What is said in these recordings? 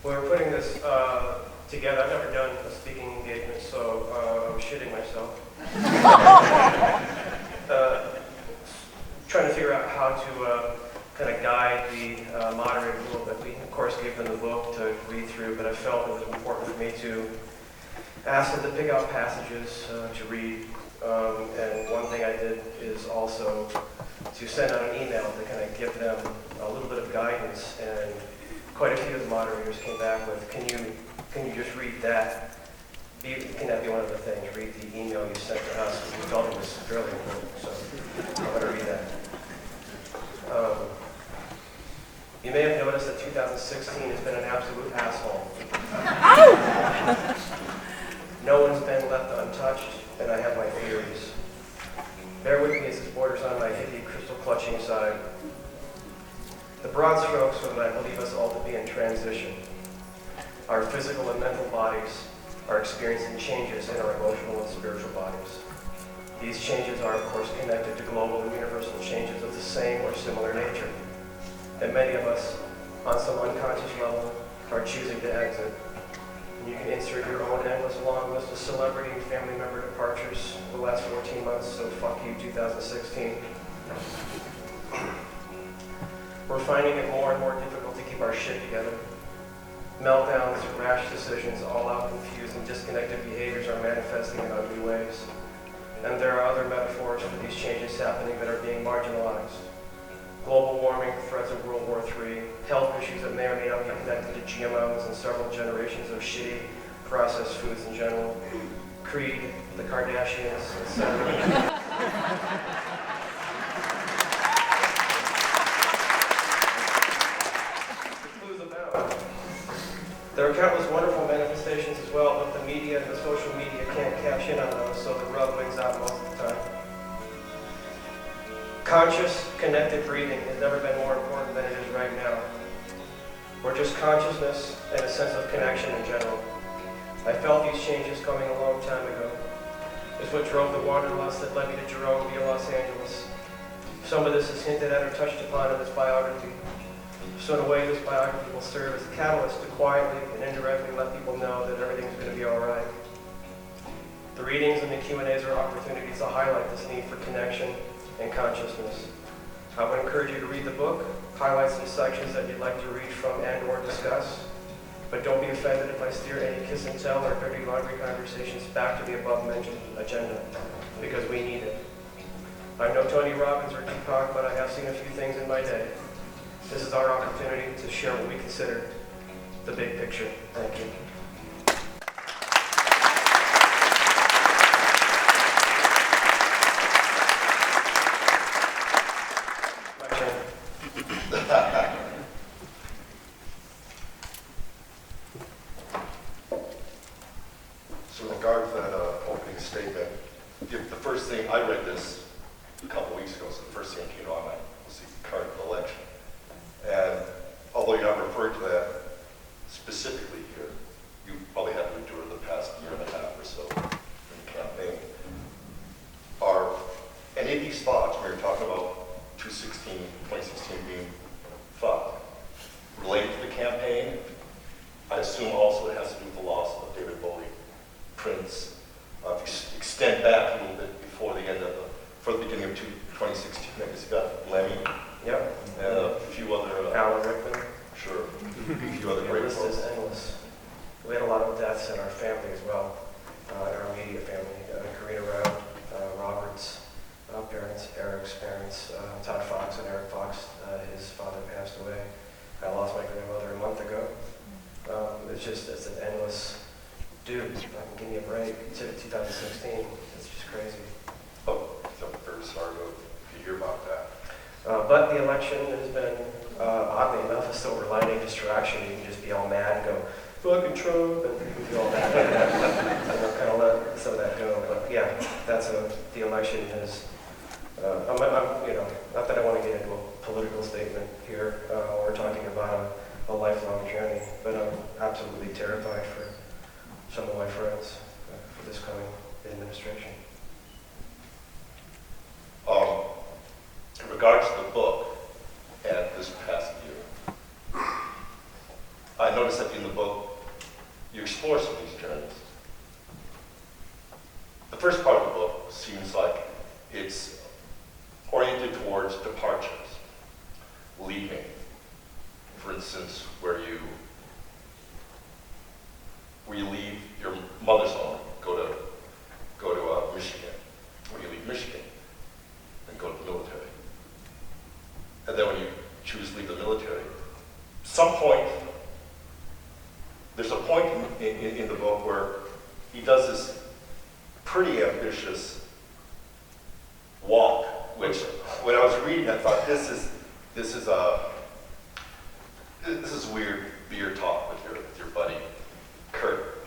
When we're putting this together, I've never done a speaking engagement, so I was shitting myself. Trying to figure out how to kind of guide the moderator a little bit. We, of course, gave them the book to read through, but I felt it was important for me to ask them to pick out passages to read. And one thing I did is also to send out an email to kind of give them a little bit of guidance. And quite a few of the moderators came back with, can you just read that? Can that be one of the things? Read the email you sent to us. We felt it was fairly important, so I'm going to read that. You may have noticed that 2016 has been an absolute asshole. No one's been left untouched, and I have my theories. Bear with me as this borders on my hippie crystal clutching side. The broad strokes are that I believe us all to be in transition. Our physical and mental bodies are experiencing changes in our emotional and spiritual bodies. These changes are, of course, connected to global and universal changes of the same or similar nature. And many of us, on some unconscious level, are choosing to exit. And you can insert your own endless long list of celebrity and family member departures for the last 14 months, so fuck you, 2016. We're finding it more and more difficult to keep our shit together. Meltdowns, rash decisions, all-out confused and disconnected behaviors are manifesting in ugly ways. And there are other metaphors for these changes happening that are being marginalized. Global warming, threats of World War III, health issues that may or may not be connected to GMOs and several generations of shitty processed foods in general, Creed, the Kardashians, etc. There are countless wonderful manifestations as well, but the media and the social media can't cash in on those, so the rub wins out most of the time. Conscious, connected breathing has never been more important than it is right now. Or just consciousness and a sense of connection in general. I felt these changes coming a long time ago. It's what drove the wanderlust that led me to Jerome via Los Angeles. Some of this is hinted at or touched upon in this biography. So in a way, this biography will serve as a catalyst to quietly and indirectly let people know that everything's going to be all right. The readings and the Q&As are opportunities to highlight this need for connection and consciousness. I would encourage you to read the book, highlight some sections that you'd like to read from and or discuss, but don't be offended if I steer any kiss and tell or dirty laundry conversations back to the above-mentioned agenda, because we need it. I'm no Tony Robbins or Deepak, but I have seen a few things in my day. This is our opportunity to share what we consider the big picture. Thank you. My turn. So in regard to that opening statement, the first thing, I read this a couple weeks ago, so the first thing that came to my mind was the current election. And although you're not referring to that specifically here, you probably had to endure the past year and a half or so in the campaign. Are any of these thoughts, when you're talking about 2016 being fucked, related to the campaign? I assume also it has to do with the loss of David Bowie, Prince. If you extend back a little bit before the end of for the beginning of 2016, you've got Lemmy. Yep. And a few other... Alan Rickman. Sure. A few other The great list folks. is endless. We had a lot of deaths in our family as well, in our immediate family. Karina Round, Robert's parents, Eric's parents, Todd Fox and Eric Fox, his father passed away. I lost my grandmother a month ago. It's an endless, dude, give me a break. It's 2016, it's just crazy. Oh, I'm very sorry to hear about that. But the election has been, oddly enough, a silver lining distraction. You can just be all mad and go, fucking Trump, and you can do all that. And kind of let some of that go. But yeah, the election is, not that I want to get into a political statement here. We're talking about a lifelong journey, but I'm absolutely terrified for some of my friends for this coming administration. In regards to the book and this past year, I noticed that in the book, you explore some of these journeys. The first part of the book seems like it's oriented towards departures, leaving. For instance, where you leave your mother's home, go to Michigan, where you leave Michigan and go to the military. And then when you choose to leave the military, there's a point in the book where he does this pretty ambitious walk, which when I was reading, I thought this is weird beer talk with your buddy Kurt.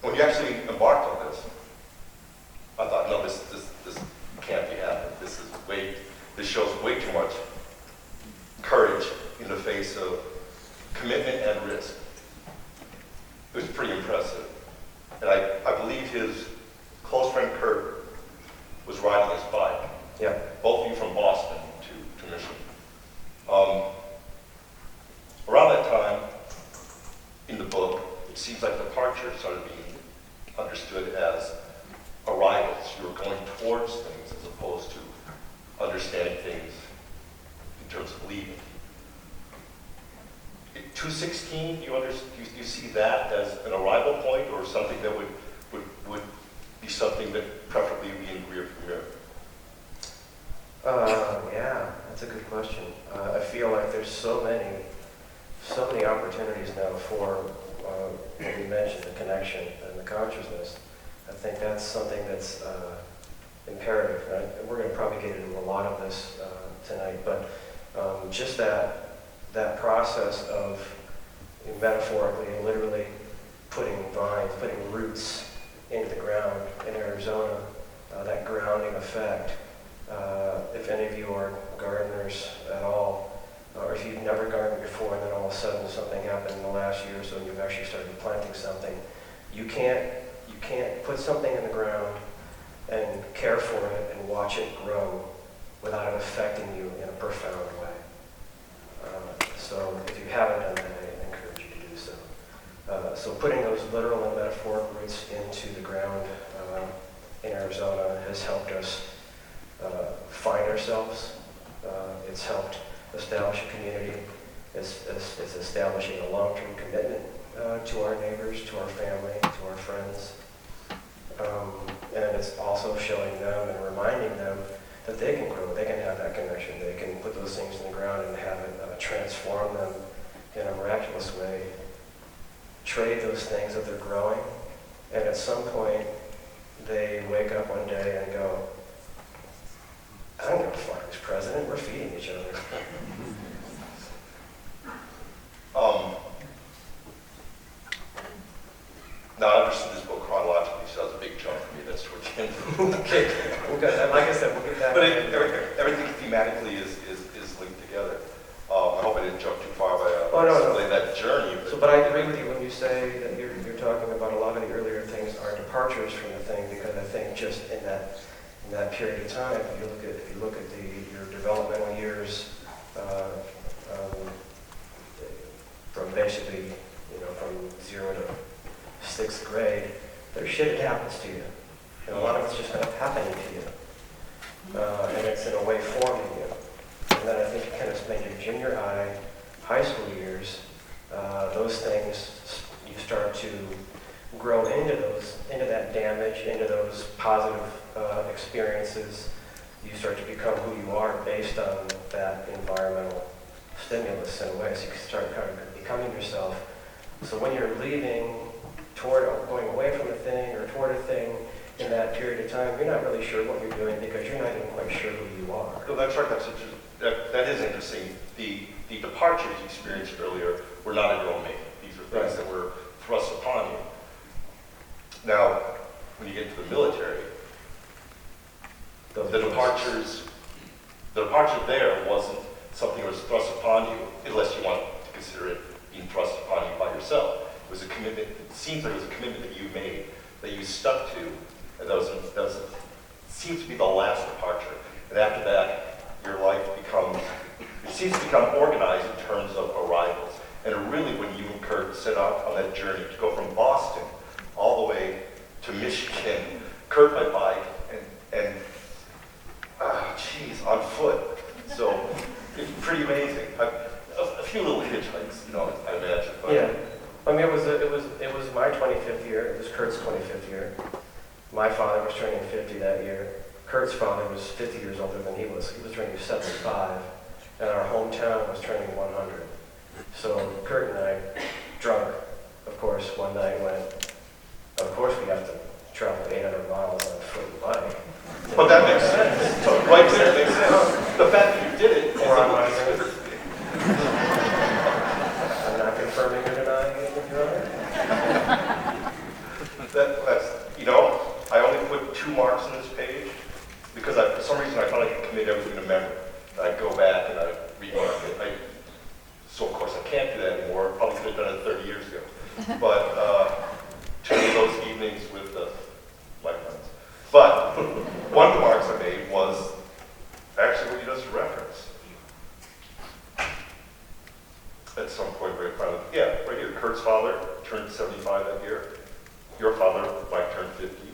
When you actually embarked on this, I thought, no, this can't be happening. This shows way too much courage in the face of commitment and risk. It was pretty impressive. And I believe his close friend Kurt was riding his bike. Yeah. Both of you from Boston to Michigan. Around that time, in the book, it seems like departure started being understood as arrivals. You were going towards things as opposed to understanding things in terms of leaving. In 216, you see that as an arrival point or something that would be something that preferably would be in rearview mirror? Yeah, that's a good question. I feel like there's so many opportunities now for what we mentioned, the connection and the consciousness. I think that's something that's imperative. Right? We're going to probably get into a lot of this tonight, but just that process of metaphorically and literally putting vines, putting roots into the ground in Arizona, that grounding effect. If any of you are gardeners at all, or if you've never gardened before and then all of a sudden something happened in the last year or so and you've actually started planting something, you can't put something in the ground and care for it and watch it grow without it affecting you in a profound way. So if you haven't done that, I encourage you to do so. So putting those literal and metaphoric roots into the ground in Arizona has helped us find ourselves. It's helped establish a community. It's establishing a long-term commitment to our neighbors, to our family, to our friends. And it's also showing them and reminding them that they can grow, they can have that connection, they can put those things in the ground and have it transform them in a miraculous way, trade those things that they're growing, and at some point they wake up one day and go, I'm going to find this president, we're feeding each other. Now, I understood this book chronologically, so that was a big jump for me. That's towards the end. Okay, like I said, we'll get back. But everything thematically is linked together. I hope I didn't jump too far by no. that journey. But I agree with you when you say that you're talking about a lot of the earlier things are departures from the thing, because I think just in that period of time, if you look at your developmental years, from basically, from 0 to 6th grade, there's shit that happens to you. And a lot of it's just kind of happening to you. And it's in a way forming you. And then I think kind of spend your junior high, high school years, those things, you start to grow into that damage, into those positive experiences. You start to become who you are based on that environmental stimulus in a way. So you start kind of becoming yourself. So when you're leaving going away from a thing or toward a thing in that period of time, you're not really sure what you're doing because you're not even quite sure who you are. No, that's right. That is interesting. The departures you experienced earlier were not of your own making. These were things that were thrust upon you. Now, when you get into the military, the departure there wasn't something that was thrust upon you, unless you want to consider it being thrust upon you by yourself. It was a commitment. It seems like it was a commitment that you made, that you stuck to, and that seems to be the last departure. And after that, your life seems to become organized in terms of arrivals. really when you and Kurt set out on that journey to go from Boston all the way to Michigan, Kurt by bike, and on foot. So it's pretty amazing. A few little hitchhikes, I imagine. But yeah, I mean, it was my 25th year. It was Kurt's 25th year. My father was turning 50 that year. Kurt's father was 50 years older than he was. He was turning 75, and our hometown was turning 100. So Kurt and I, drunk, of course, one night went, of course we have to travel 800 miles on a foot and bike. But that makes sense. So, right there makes sense. The fact that you did it is I'm not confirming or denying anything, Your Honor. I only put 2 marks on this page because for some reason I thought I could commit everything to memory. I'd go back and I'd remark it. So of course I can't do that anymore. Probably could have done it 30 years ago. But 2 of those evenings with my friends. But one of the marks I made was actually what he does to reference. At some point, very proud of, yeah, right here. Kurt's father turned 75 that year. Your father, Mike, turned 50.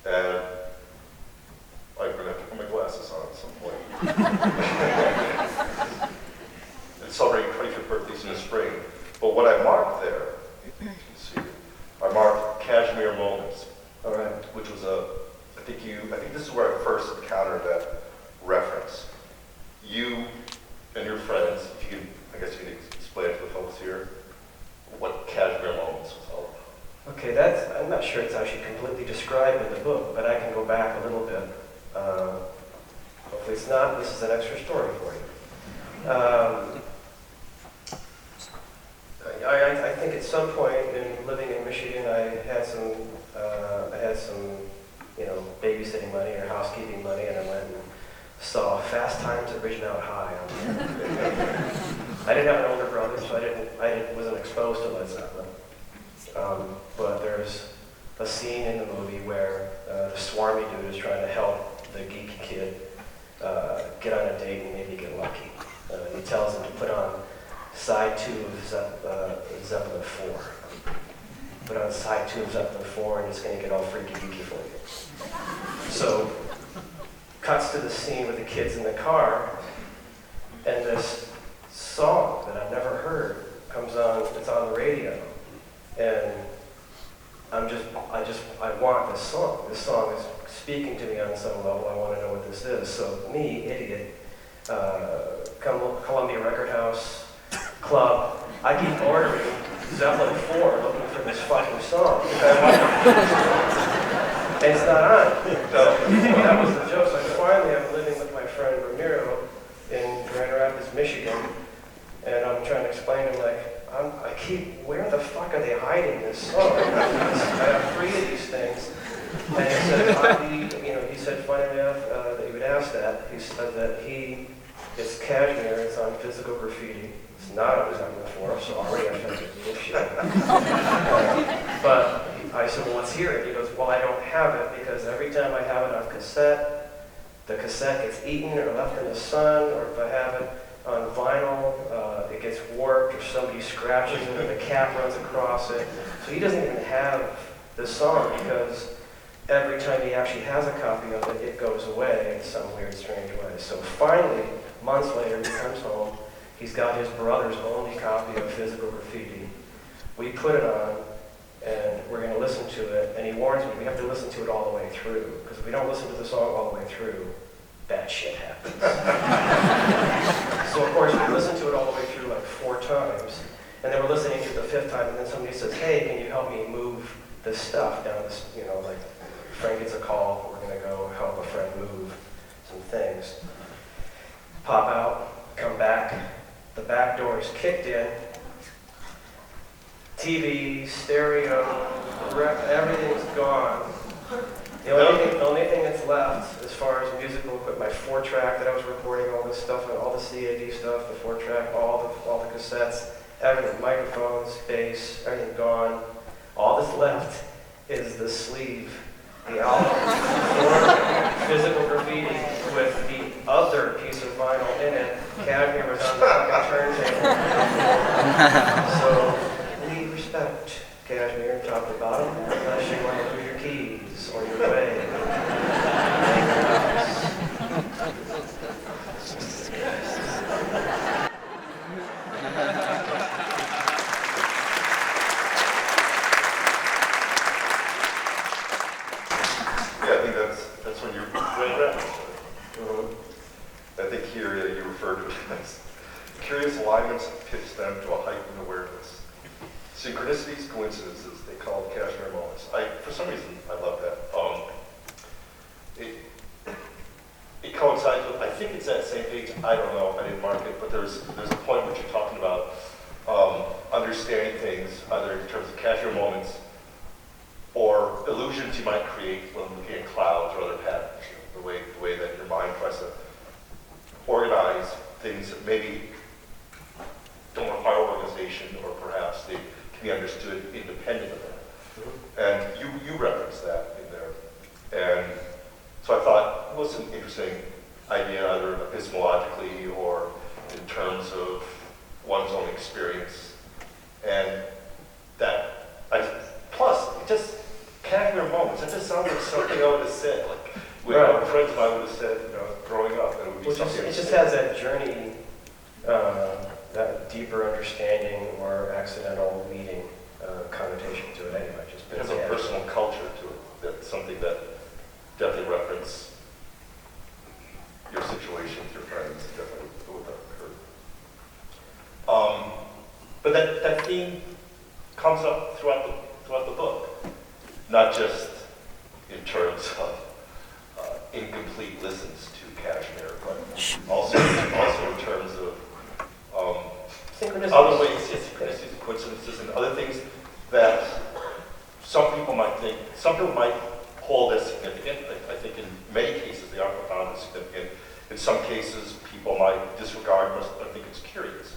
And I'm going to have to put my glasses on at some point. And celebrating 25th birthdays in the spring. But what I marked there, you can see, I marked Kashmir moments. All right. Which was I think this is where I first encountered that reference. You and your friends, if you can, I guess you can explain it to the folks here, what Kashmir moments was all about. Okay, I'm not sure it's actually completely described in the book, but I can go back a little bit. Hopefully it's not. This is an extra story for you. I think at some point in living in Michigan, I had some babysitting money or housekeeping money, and I went and saw Fast Times at Ridgemount High. I didn't have an older brother, so I wasn't exposed to Led Zeppelin. But there's a scene in the movie where the swarmy dude is trying to help the geeky kid get on a date and maybe get lucky. He tells him to put on side 2 of Zeppelin 4. Put on side 2 of Zeppelin 4 and it's going to get all freaky geeky for you. So, cuts to the scene with the kids in the car, and this song that I've never heard comes on, it's on the radio, and I want this song. This song is speaking to me on some level. I want to know what this is. So me, idiot, Columbia Record House, Club, I keep ordering Zeppelin 4 looking for this fucking song. And it's not on. So that was the joke. So finally I'm living with my friend Ramiro in Grand Rapids, Michigan, and I'm trying to explain to him, where the fuck are they hiding this song? I have 3 of these things. And he said, funny enough, that you would ask that. He said that it's Kashmir, it's on physical graffiti. It's not on Zeppelin 4, so already I felt like shit. But I said, well, let's hear it. He goes, well, I don't have it because every time I have it on cassette, the cassette gets eaten or left in the sun, or if I have it on vinyl, it gets warped or somebody scratches it or the cat runs across it. So he doesn't even have the song because every time he actually has a copy of it, it goes away in some weird, strange way. So finally, months later, he comes home. He's got his brother's only copy of Physical Graffiti. We put it on, and we're going to listen to it. And he warns me, we have to listen to it all the way through. Because if we don't listen to the song all the way through, bad shit happens. So of course, we listened to it all the way through like 4 times. And then we're listening to it the 5th time, and then somebody says, hey, can you help me move this stuff down this, like Frank gets a call, we're going to go help a friend move some things. Pop out, come back, the back door is kicked in, TV, stereo, everything's gone. The only thing that's left, as far as musical equipment, my 4-track that I was recording all this stuff and all the CAD stuff, the 4-track, all the cassettes, everything, microphones, bass, everything gone. All that's left is the sleeve, the album, or Physical Graffiti with the other piece of vinyl in it. Kashmir was on the fucking turntable. So, we respect Kashmir, top to bottom, unless you want to lose your keys or your way. Yeah, I think that's when you're right around. I think here you refer to it as curious alignments pitch them to a heightened awareness. Synchronicities, coincidences, they call it Kashmir moments. For some reason, I love that. It coincides with, I think it's that same page, I don't know, I didn't mark it, but there's a point which you're talking about understanding things, either in terms of Kashmir moments or illusions you might create when looking at clouds or other patterns. You know, the way that your mind tries to organize things that maybe don't require organization, or perhaps they can be understood independent of that. And you referenced that in there. And so I thought it was an interesting idea, either epistemologically or in terms of one's own experience. And plus, it just, Kashmir moments, that just sounds like something I would have said, like, with Right. friends of mine would have said, you know, growing up, and it would be something. It just has that journey, that deeper understanding or accidental meeting connotation to it anyway. It has a personal culture to it. That's something that definitely reference your situation with your friends, definitely would occur. But that theme comes up throughout the book, not just in terms of incomplete listens to Kashmir, but also in terms of other ways, synchronicities and coincidences and other things that some people might hold as significant. I think in many cases they are profoundly significant. In some cases people might disregard or think it's curious.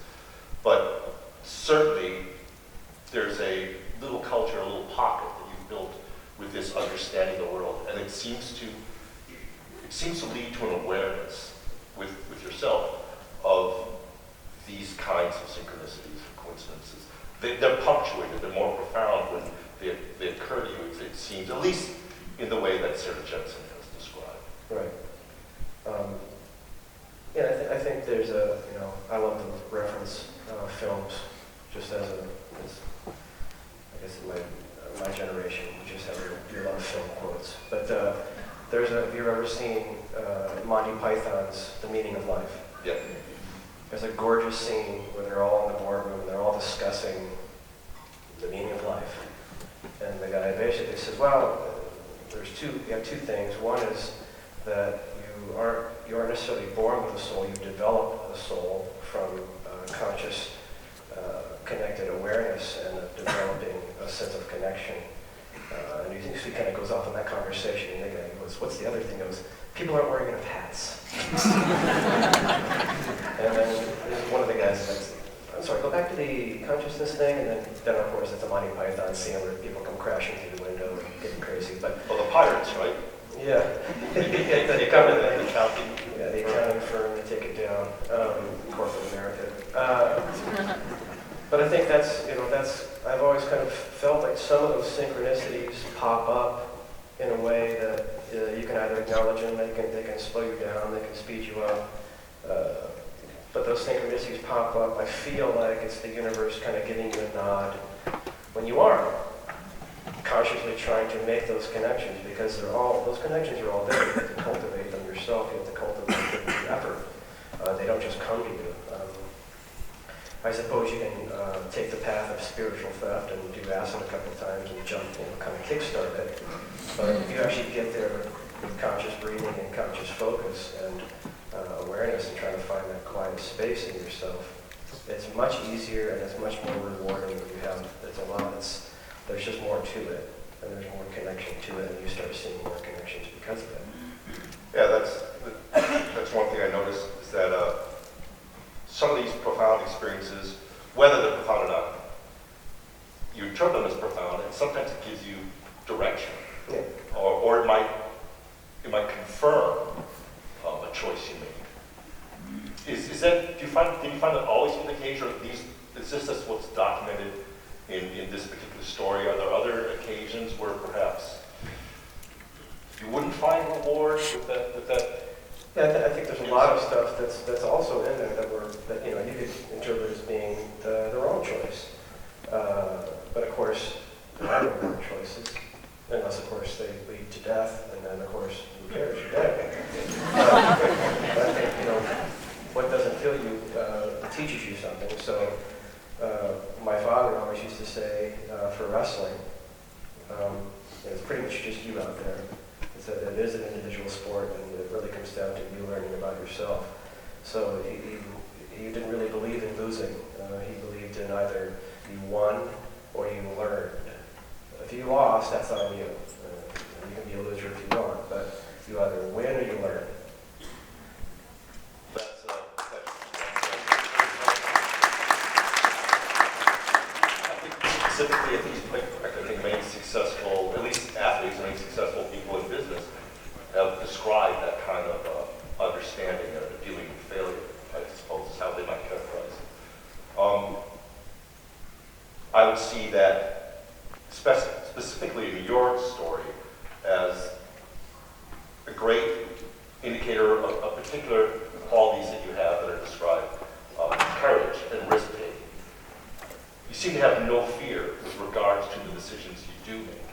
But certainly there's a little culture, a little pocket that you've built with this understanding of the world, and it seems to lead to an awareness with yourself of these kinds of synchronicities and coincidences. They're punctuated, they're more profound when they occur to you, it seems, at least in the way that Sarah Jensen has described. Right. Yeah, I think there's I love to reference films just as I guess in my generation, we just have your love film quotes. But have you ever seen Monty Python's The Meaning of Life? Yeah. There's a gorgeous scene where they're all in the boardroom and they're all discussing the meaning of life. And the guy basically says, well, you have two things. One is that you aren't necessarily born with a soul, you develop a soul from conscious connected awareness and developing a sense of connection. And he kind of goes off in that conversation, and the guy goes, what's the other thing? He goes, people aren't wearing enough hats. And then one of the guys is like, I'm sorry, go back to the consciousness thing, and then of course it's a Monty Python scene where people come crashing through the window and getting crazy. But well, the pirates, right? Yeah. They come in the accounting. Yeah, the accounting firm, they take it down. Corporate America. But I think I've always kind of felt like some of those synchronicities pop up in a way that you can either acknowledge them, they can slow you down, they can speed you up. But those synchronicities pop up, I feel like it's the universe kind of giving you a nod when you are consciously trying to make those connections, because those connections are all there. You have to cultivate them yourself, you have to cultivate them through effort. They don't just come to you. I suppose you can take the path of spiritual theft and do acid a couple of times and jump, kind of kickstart it. But if you actually get there with conscious breathing and conscious focus and awareness and trying to find that quiet space in yourself, it's much easier and it's much more rewarding when you have, there's just more to it, and there's more connection to it, and you start seeing more connections because of it. Yeah, that's one thing I noticed, is that some of these profound experiences, whether they're profound or not, you interpret them as profound, and sometimes it gives you direction, Yeah. or it might confirm a choice you made. Did you find that always been the case, or is this a this what's documented in this particular story? Are there other occasions where perhaps you wouldn't find reward with that? Yeah, I think there's a lot of stuff that's also in there that you could interpret as being the wrong choice. But of course, there are no wrong choices, unless of course they lead to death, and then of course, who cares? You're dead. But I think what doesn't kill you teaches you something. So my father always used to say for wrestling, it's pretty much just you out there. It is an individual sport, and it really comes down to you learning about yourself. So he didn't really believe in losing. He believed in either you won or you learned. If you lost, that's on you. You can be a loser if you want, but you either win or you learn. Specifically, I think many successful, at least athletes, many successful people in business have described that kind of understanding of dealing with failure, I suppose, is how they might characterize it. I would see that specifically in your story as a great indicator of particular qualities that you have that are described, courage and risk-taking. You seem to have no fear with regards to the decisions you do make.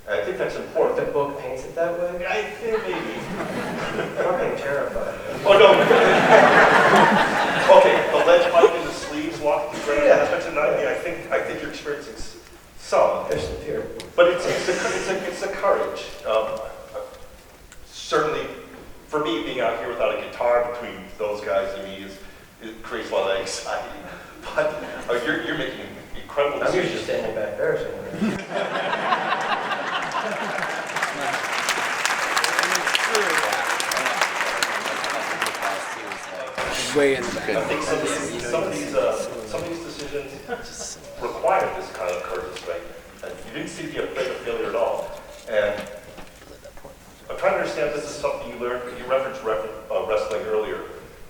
And I think that's important. The book paints it that way? I think maybe. I'm getting terrified. Oh, no. Okay, the lead pipe in the sleeves, walking through the ground, tonight. I think you're experiencing some. There's some fear. But it's a courage. Certainly, for me, being out here without a guitar between those guys and me it creates a lot of anxiety. But you're making incredible decisions. I'm usually standing back there somewhere. Way in the back. I think some of these decisions require this kind of courage, right? And you didn't seem to be afraid of failure at all. And I'm trying to understand if this is something you learned. You referenced wrestling earlier,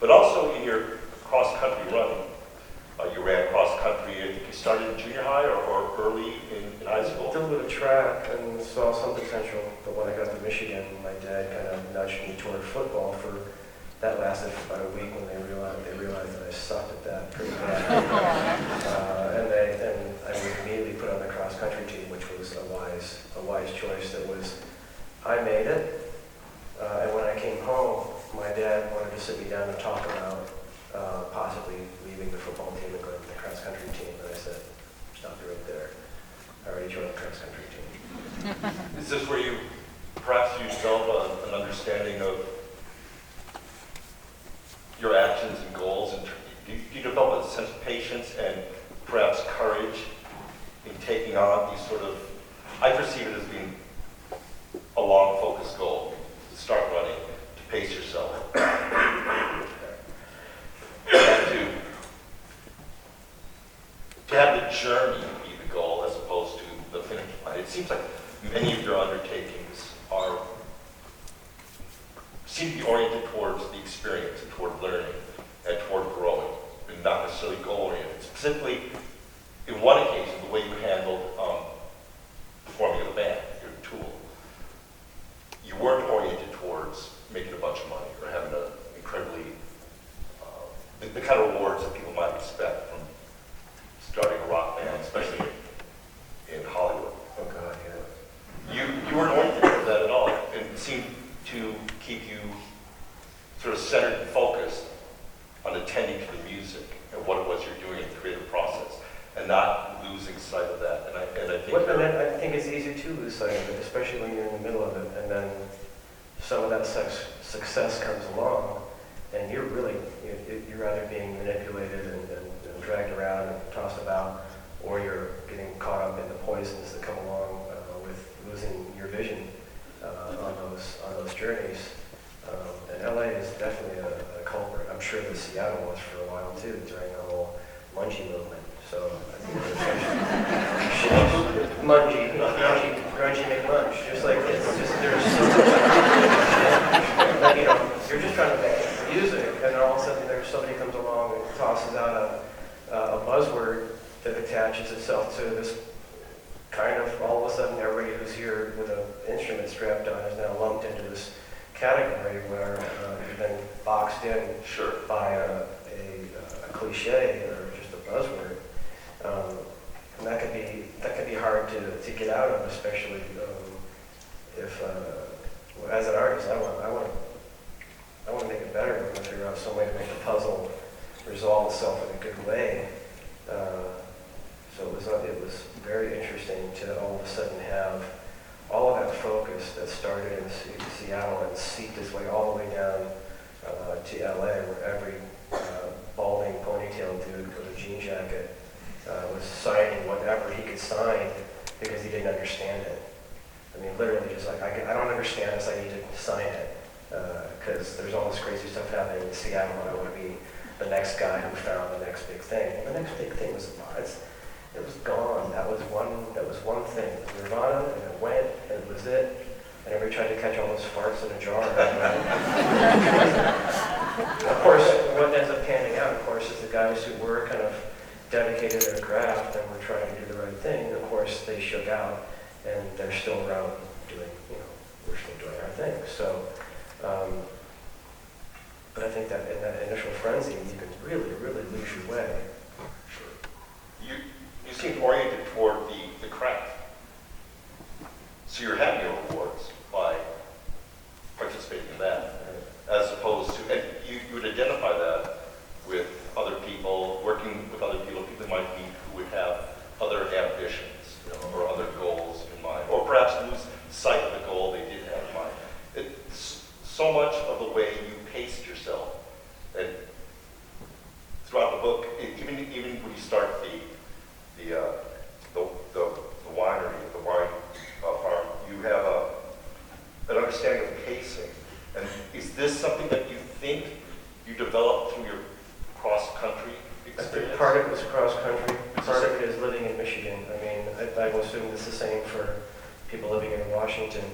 but also in your cross-country running. You ran cross-country, I think you started in junior high or early in high school? I did a little bit of track and saw some potential, but when I got to Michigan, my dad kind of nudged me toward football for, that lasted for about a week when they realized that I sucked at that pretty bad. and I was immediately put on the cross-country team, which was a wise choice. That was, I made it, and when I came home, my dad wanted to sit me down and talk about possibly leaving the football team and going to the cross-country team. And I said, stop it right there. I already joined the cross-country team. Is this where you perhaps you develop an understanding of your actions and goals? And do you develop a sense of patience and perhaps courage in taking on these sort of, I perceive it as being a long, focused goal, to start running, to pace yourself. To have the journey be the goal as opposed to the finish line. It seems like many of your undertakings seem to be oriented towards the experience and toward learning and toward growing, and not necessarily goal-oriented. Specifically, in one occasion, the way you handled the forming of the band, your Tool, you weren't oriented towards making a bunch of money or having an incredibly the kind of rewards that people might expect from starting a rock band, especially in Hollywood. Oh God, yeah. You weren't oriented toward that at all, and it seemed to keep you sort of centered and focused on attending to the music and what it was you're doing in the creative process, and not losing sight of that. And I think it's easy to lose sight of it, especially when you're in the middle of it, and then some of that success comes along, and you're either being manipulated and dragged around and tossed about, or you're getting caught up in the poisons that come along with losing your vision on those journeys. And LA is definitely a culprit. I'm sure that Seattle was for a while too, during the whole Mungie movement. So I think Mungie, grungy McMunch. Just like it's just there's so much. You're just trying to make music, and all of a sudden somebody comes along and tosses out a buzzword attaches itself to this kind of, all of a sudden, everybody who's here with an instrument strapped on is now lumped into this category where you've been boxed in by a cliche or just a buzzword. And that could be hard to get out of, especially if, as an artist, I want to make it better. I want to figure out some way to make the puzzle resolve itself in a good way. So it was very interesting to all of a sudden have all of that focus that started in Seattle and seeped its way all the way down to LA, where every balding ponytail dude with a jean jacket was signing whatever he could sign because he didn't understand it. I mean, literally just like, I don't understand this, I need to sign it. Because there's all this crazy stuff happening in Seattle, and I want to be the next guy who found the next big thing. And the next big thing was it was gone. That was one thing. It was Nirvana, and it went, and it was it. And everybody tried to catch all those farts in a jar. Of course, what ends up panning out, of course, is the guys who were kind of dedicated to their craft and were trying to do the right thing. Of course, they shook out, and they're still around doing, we're still doing our thing. So, but I think that in that initial frenzy, you can really, really lose your way. Sure. You seemed oriented toward the craft. So you're having your rewards by participating in that, as opposed to, and you would identify that with other people, working with other people you might meet who would have other ambitions, or other goals in mind, or perhaps lose sight of the goal they did have in mind. It's so much of the way you paced yourself, and throughout the book, even when you start the winery, the wine farm, you have an understanding of pacing. And is this something that you think you developed through your cross-country experience? I think part of it was cross-country. Part of it is living in Michigan. I mean, I will assume it's the same for people living in Washington.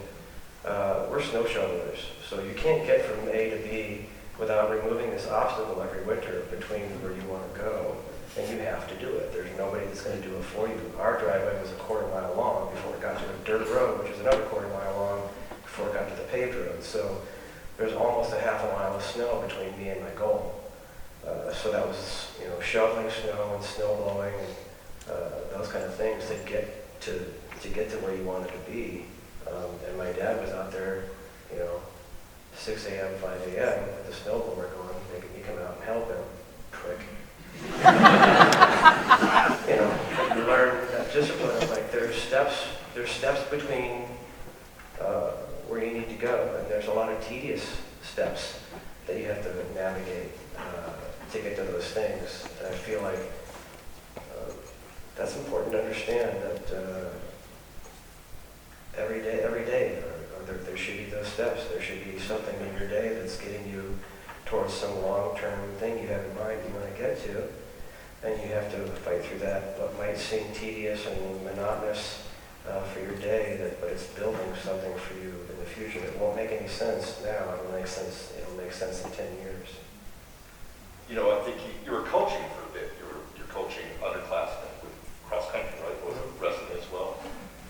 We're snow shovelers, so you can't get from A to B without removing this obstacle every winter between where you want to go, and you have to do it. There's nobody that's going to do it for you. Our driveway was a quarter-mile long before it got to a dirt road, which is another quarter-mile long before it got to the paved road. So there's almost a half a mile of snow between me and my goal. So that was, shoveling snow and snow blowing and those kind of things to get to where you wanted to be. And my dad was out there, 6 a.m., 5 a.m. with the snowblower going, making me come out and help him. Prick. You learn that discipline of like there's steps between where you need to go, and there's a lot of tedious steps that you have to navigate to get to those things. And I feel like that's important to understand that every day there should be those steps. There should be something in your day that's getting you towards some long-term thing you have in mind you want to get to, and you have to fight through that. What might seem tedious and monotonous for your day, but it's building something for you in the future that won't make any sense now. It'll make sense in 10 years. I think you were coaching for a bit. You're coaching underclassmen with cross country, right? Was it wrestling as well?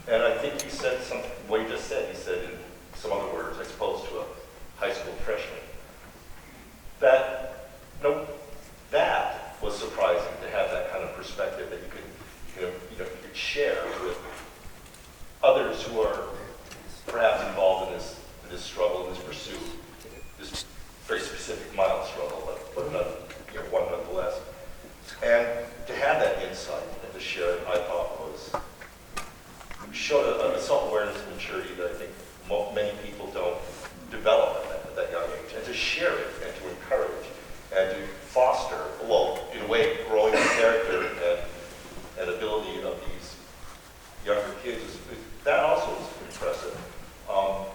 And I think you said something. What you just said, you said in some other words, I suppose, to a high school freshman. That was surprising to have that kind of perspective that you could share with others who are perhaps involved in this struggle, in this pursuit, this very specific mild struggle, but one nonetheless. And to have that insight and to share it, I thought showed a self-awareness and maturity that I think many people don't develop at that young age. And to share it and to encourage and to foster, in a way, growing the character and ability of these younger kids, that also is impressive. I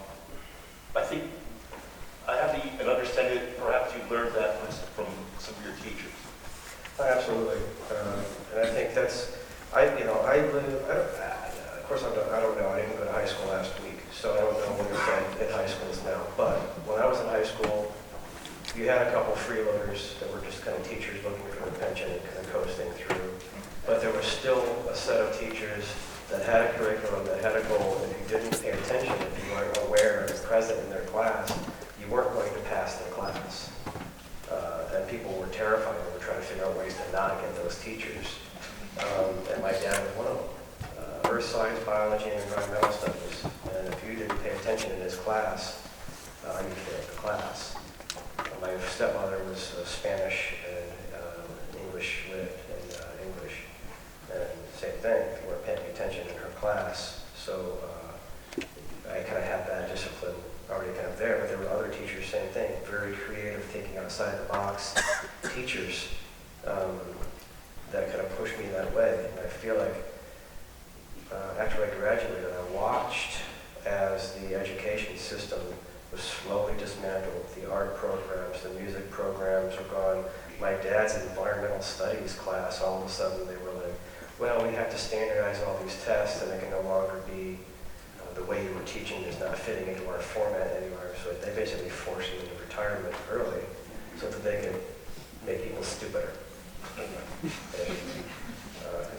think I have an understanding that perhaps you learned that from some of your teachers. Absolutely, and I think that's, of course I don't know, I didn't go to high school last week, so I don't know what it's like at high schools now, but when I was in high school, you had a couple freeloaders that were just kind of teachers looking for a pension and kind of coasting through. But there was still a set of teachers that had a curriculum, that had a goal, and if you didn't pay attention, if you weren't aware and present in their class, you weren't going to pass the class. And people were terrified and were trying to figure out ways to not get those teachers. And my dad was one of them. Earth science, biology, and environmental studies. And if you didn't pay attention in his class, you failed the class. My stepmother was Spanish and English lit and English. And same thing, if you weren't paying attention in her class. So I kind of had that discipline already kind of there, but there were other teachers, same thing, very creative, thinking outside the box teachers that kind of pushed me that way. And I feel like after I graduated, I watched as the education system was slowly dismantled. The art programs, the music programs were gone. My dad's environmental studies class, all of a sudden they were like, well, we have to standardize all these tests and it can no longer be the way you were teaching is not fitting into our format anymore. So they basically forced me into retirement early so that they could make people stupider.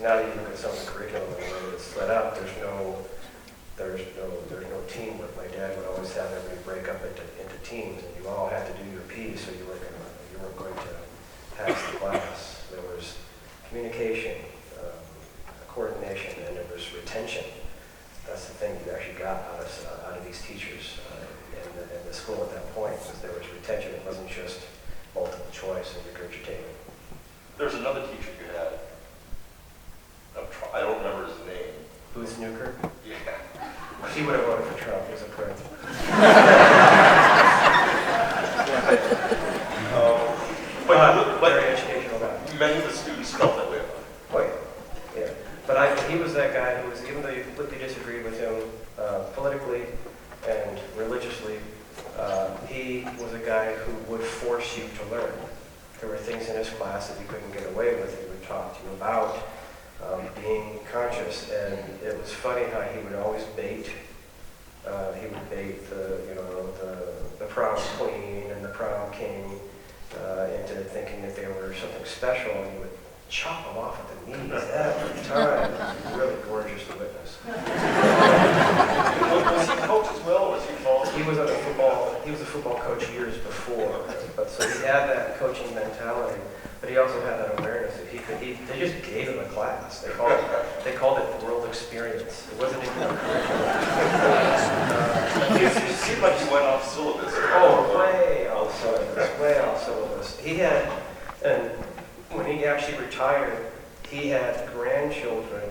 Now that you look at some of the curriculum and the way it's set up, there's no teamwork. My dad would always have everybody break up into teams, and you all had to do your piece, so you weren't going to pass the class. There was communication, coordination, and there was retention. That's the thing you actually got out of these teachers in the school at that point, was there was retention. It wasn't just multiple choice and regurgitating. There's another teacher you had. I don't remember his name. Booth Newkirk? Yeah. He would have voted for Trump. He was a prick. But very educational guy. Many of the students felt that way. Oh yeah. But he was that guy who was, even though you completely disagreed with him politically and religiously, he was a guy who would force you to learn. There were things in his class that you couldn't get away with. He would talk to you about being conscious, and it was funny how he would always bait. He would bait the prom queen and the prom king into thinking that they were something special, and he would chop them off at the knees every time. It was really gorgeous to witness. Was he coach as well, or was he involved? He was a football coach years before, but so he had that coaching mentality. But he also had that awareness that they just gave him a class. They called it world experience. It wasn't even a curriculum. It seemed like he went off syllabus. Oh, way off syllabus. He had, and when he actually retired, he had grandchildren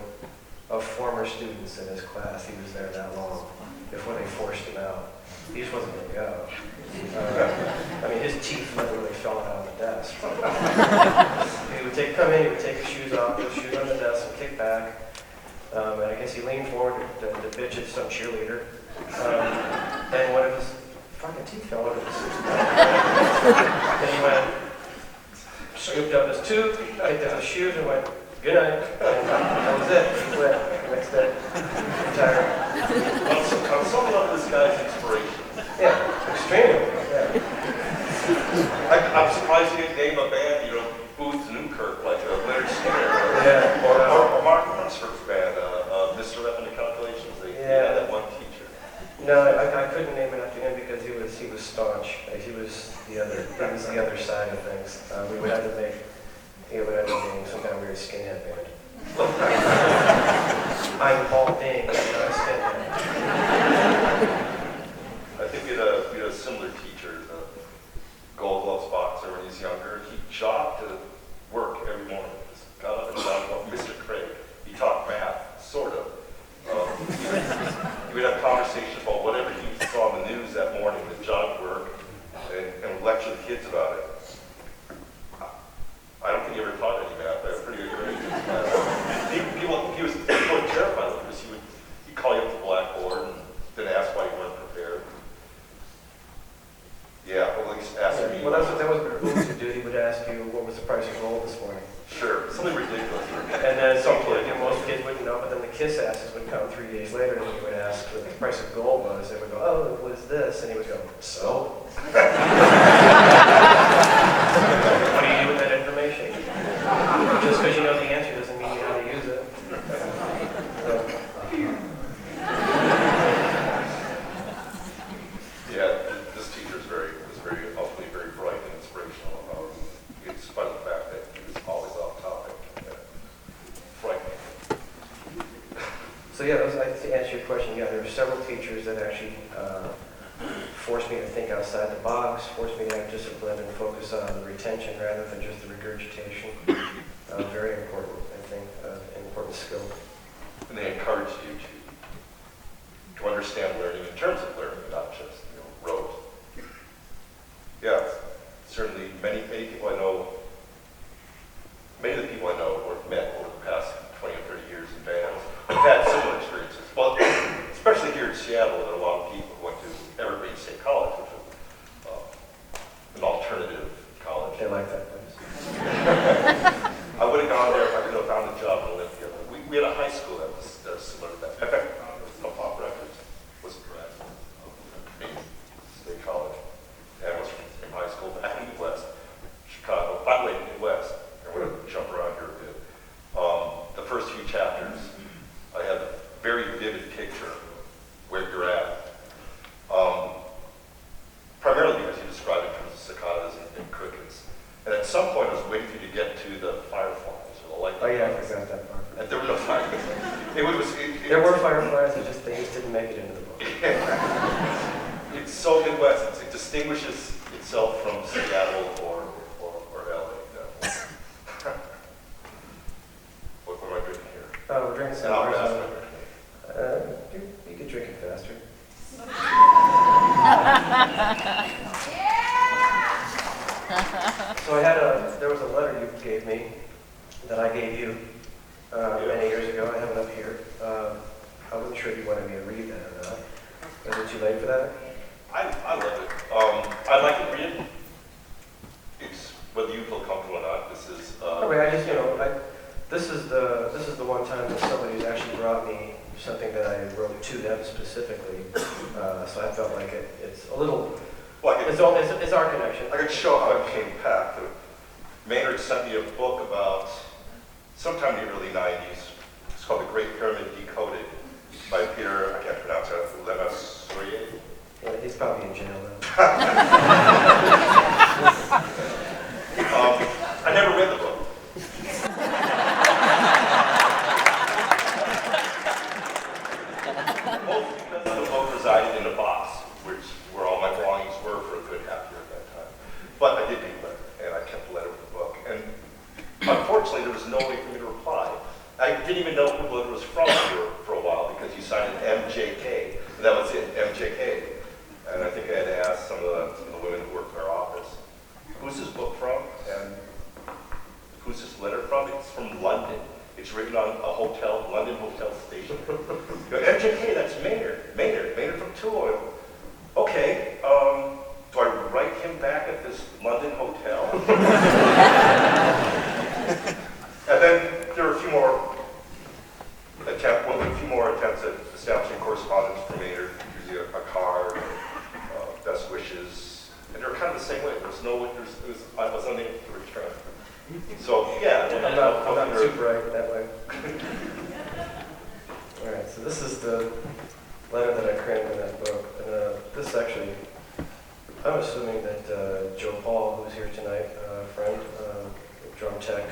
of former students in his class. He was there that long before they forced him out. He just wasn't going to go. His teeth literally fell out on the desk. He would come in, he would take his shoes off, put his shoes on the desk, and kick back. And I guess he leaned forward to bitch at some cheerleader. And one of his fucking teeth fell out of his suit. Then he went, scooped up his tooth, picked up his shoes, and went, good night. And that was it. He quit the next day. Retired. I'm so love this guy's inspiration. Yeah, extremely. Yeah. I'm surprised you didn't name a band, Booth Newkirk, like Leonard Skinner. Yeah. Or Mark Lunsford's band, Mr. Rep in the Calculations. They had that one teacher. No, I couldn't name it after him because he was staunch. He was the other side of things. He would have to name some kind of weird skinhead band. I'm Paul Ding, not a skinhead. I think we had a similar teacher, the Gold Gloves boxer when he was younger. He jogged to work every morning. Just got up and jogged about Mr. Craig. He taught math, sort of. He would have conversations about whatever he saw in the news that morning, the job work, and lecture the kids about it. I don't think he ever taught any math, but pretty good grades. He was terrified of it because he'd call you up to the blackboard and then ask why you weren't prepared. Yeah, well, at least ask me. Well, that was what Booth would do. He would ask you, what was the price of gold this morning? Sure, something ridiculous. And then most kids wouldn't know, but then the kiss asses would come 3 days later and he would ask what the price of gold was. They would go, oh, it was this. And he would go, so? So yeah, to answer your question, yeah, there were several teachers that actually forced me to think outside the box, forced me to have discipline and focus on the retention rather than just the regurgitation. Very important, I think, an important skill. And they encourage you to understand learning in terms of learning, not just rote. Yeah, certainly many people I know, many of the people I know or met over the past 20 or 30 years in bands have had similar experiences. Well, especially here in Seattle, there are a lot of people who went to Evergreen State College, which was an alternative college. They like that place. I would have gone there if I could have found a job in Olympia. We had a high school that was similar to that. In fact, no Pop Records was correct. State College. And I was from high school back in the West, Chicago, by the way, Midwest. And we're going to jump around here a bit. The first few chapters, I have a very vivid picture of where you're at. Primarily because you described it in terms of cicadas and crickets. And at some point, I was waiting for you to get to the fireflies or the light. Oh yeah, I forgot that part. And there were no fireflies. There were fireflies, they just didn't make it into the book. It's so Midwest. It distinguishes itself from Seattle or LA. What am I drinking here? Oh, we're drinking some And I'll water. ask my You could drink it faster. So there was a letter you gave me that I gave you many years ago. I have it up here. I wasn't sure if you wanted me to read that or not. Is it too late for that? I love it. I'd like to read it. It's whether you feel comfortable or not. This is. This is the one time that somebody's actually brought me something that I wrote to them specifically. So I felt like it's a little. Well, it's our connection. I could show how it came back. Maynard sent me a book about sometime in the early 90s. It's called The Great Pyramid Decoded by Peter, I can't pronounce it, LeifH. Yeah, he's probably in jail now. I never read the book. Mostly because the book resided in a box, where all my belongings were for a good half year at that time. But I did read the letter, and I kept the letter with the book. And unfortunately, there was no way for me to reply. I didn't even know who the letter was from for a while because you signed it MJK. And that was it, MJK. And I think I had to ask some of the women who worked in our office, who's this book from? And who's this letter from? It's from London. It's written on a hotel, London hotel station. MJK, that's Maynard from Tool. Okay, do I write him back at this London hotel? And then there were a few more attempts at establishing correspondence for Maynard, usually a card, best wishes, and they were kind of the same way. I was unable to return. So yeah, I'm not too bright that way. All right, so this is the letter that I crammed in that book, and this actually, I'm assuming that Joe Paul, who's here tonight, friend, drum tech,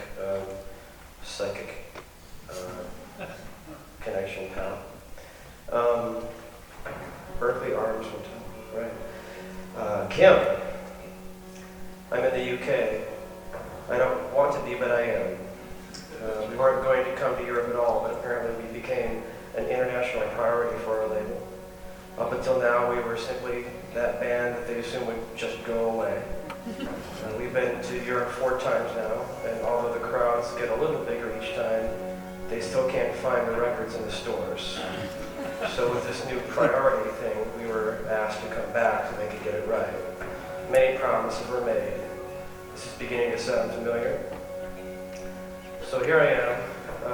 psychic connection pal. Berkeley Arms Hotel, right? Kim, I'm in the UK. I don't want to be, but I am. We weren't going to come to Europe at all, but apparently we became an international priority for our label. Up until now, we were simply that band that they assumed would just go away. We've been to Europe 4 times now, and although the crowds get a little bigger each time, they still can't find the records in the stores. So with this new priority thing, we were asked to come back so they could get it right. Many promises were made. This is beginning to sound familiar. So here I am,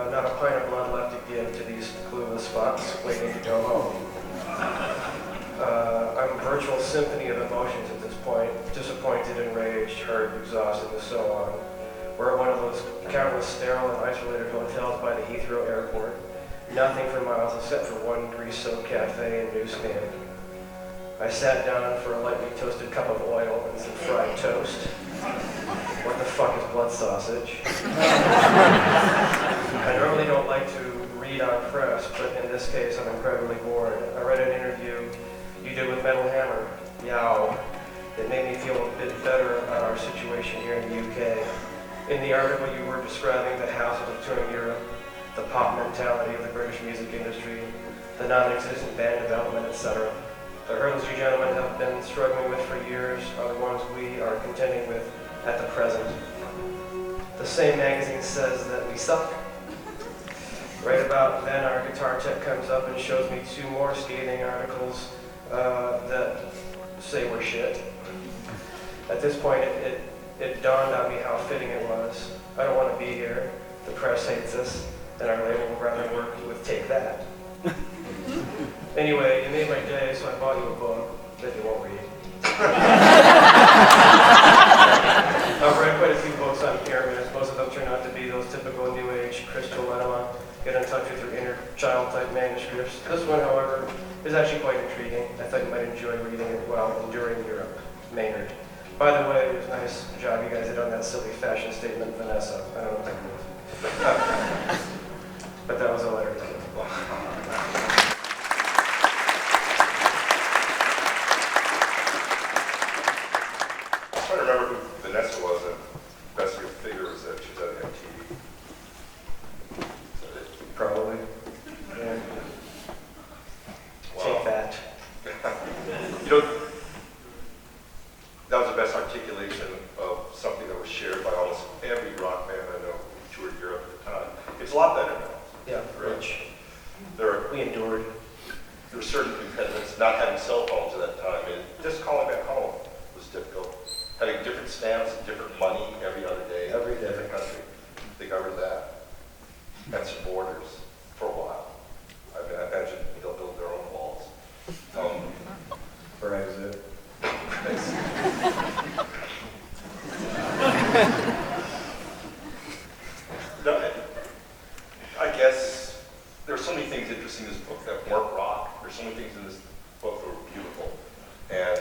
not a pint of blood left to give to these clueless fucks waiting to go home. I'm a virtual symphony of emotions at this point, disappointed, enraged, hurt, exhausted, and so on. We're at one of those countless sterile and isolated hotels by the Heathrow Airport. Nothing for miles except for one grease-soaked cafe and newsstand. I sat down for a lightly toasted cup of oil and some fried toast. What the fuck is blood sausage? I normally don't like to read on press, but in this case I'm incredibly bored. I read an interview you did with Metal Hammer, Yow, that made me feel a bit better about our situation here in the UK. In the article you were describing the hassles of touring Europe, the pop mentality of the British music industry, the non-existent band development, etc. The hurdles you gentlemen have been struggling with for years are the ones we are contending with at the present. The same magazine says that we suck. Right about then, our guitar tech comes up and shows me 2 more scathing articles that say we're shit. At this point, it dawned on me how fitting it was. I don't want to be here. The press hates us, and our label would rather work with Take That. Anyway, you made my day, so I bought you a book that you won't read. I've read quite a few books on pyramids. Most of them turn out to be those typical New Age crystal enema, get in touch with your inner child type manuscripts. This one, however, is actually quite intriguing. I thought you might enjoy reading it while enduring Europe. Maynard. By the way, it was a nice job you guys did on that silly fashion statement, Vanessa. I don't know what that means. But that was a letter to you. I'm trying to remember who Vanessa was, and best of your figure was that she's at MTV. Is that it? Probably. Yeah. Wow. Take that. You know, that was the best articulation of something that was shared by almost every rock band I know who toured Europe at the time. It's a lot better now. Yeah, rich. We endured. There were certain impediments, not having cell phones at that time, and just calling back home was difficult. Having different stamps and different money every other day, Every day. different country. They covered that. And some borders for a while. I imagine they'll build their own walls. Brexit. No, I guess there's so many things interesting in this book that weren't rock. There's so many things in this book that were beautiful and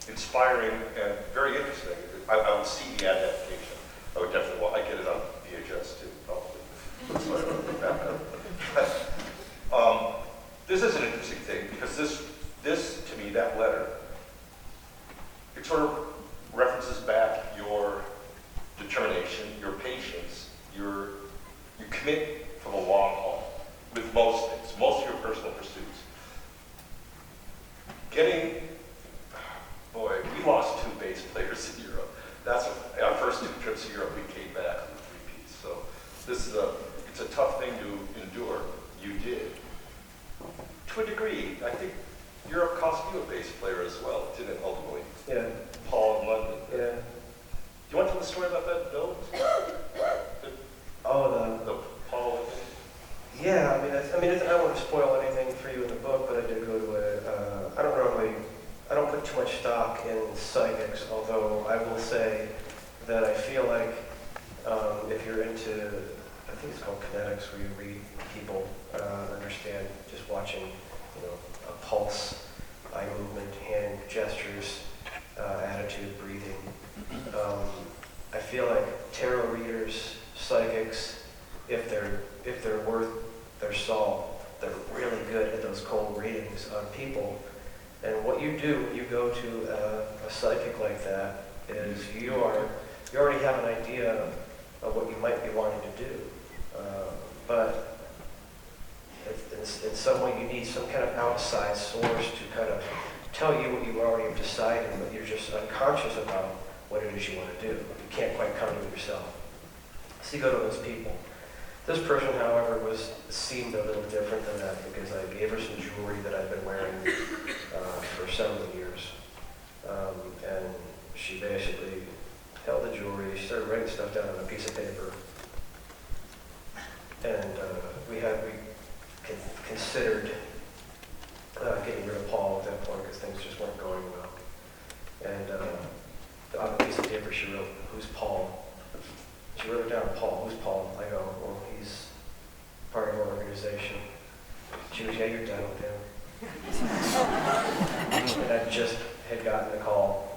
inspiring and very interesting. I would see the adaptation. I would definitely want. I get it on VHS too, probably. That's why I don't think that bad. This is an interesting thing because this to me, that letter, it sort of references back your determination, your patience, you commit for the long haul with most things, most of your personal pursuits. We lost 2 bass players in Europe. That's our first 2 trips to Europe. We came back with 3 pieces. So it's a tough thing to endure. You did. To a degree, I think Europe cost you a bass player as well, didn't it, ultimately? Yeah. Paul in London. Yeah. Do you want to tell the story about that, Bill? Oh, The Paul. yeah. I don't want to spoil anything for you in the book, but I did go to I don't put too much stock in psychics, although I will say that I feel like if you're into, I think it's called kinetics, where you read people, understand just watching, a pulse, eye movement, hand gestures, attitude, breathing. I feel like tarot readers, psychics, if they're worth their salt, they're really good at those cold readings on people. And what you do when you go to a psychic like that is you already have an idea of what you might be wanting to do, but in some way you need some kind of outside source to kind of tell you what you already have decided, but you're just unconscious about what it is you want to do. You can't quite come to it yourself. So you go to those people. This person, however, seemed a little different than that because I gave her some jewelry that I've been wearing for several years. And she basically held the jewelry, she started writing stuff down on a piece of paper. And we considered getting rid of Paul at that point because things just weren't going well. And on the piece of paper she wrote, "Who's Paul?" She wrote it down, "Paul, who's Paul?" I go, "Well, he's part of our organization." She goes, "Yeah, you're done with him." And I just had gotten a call,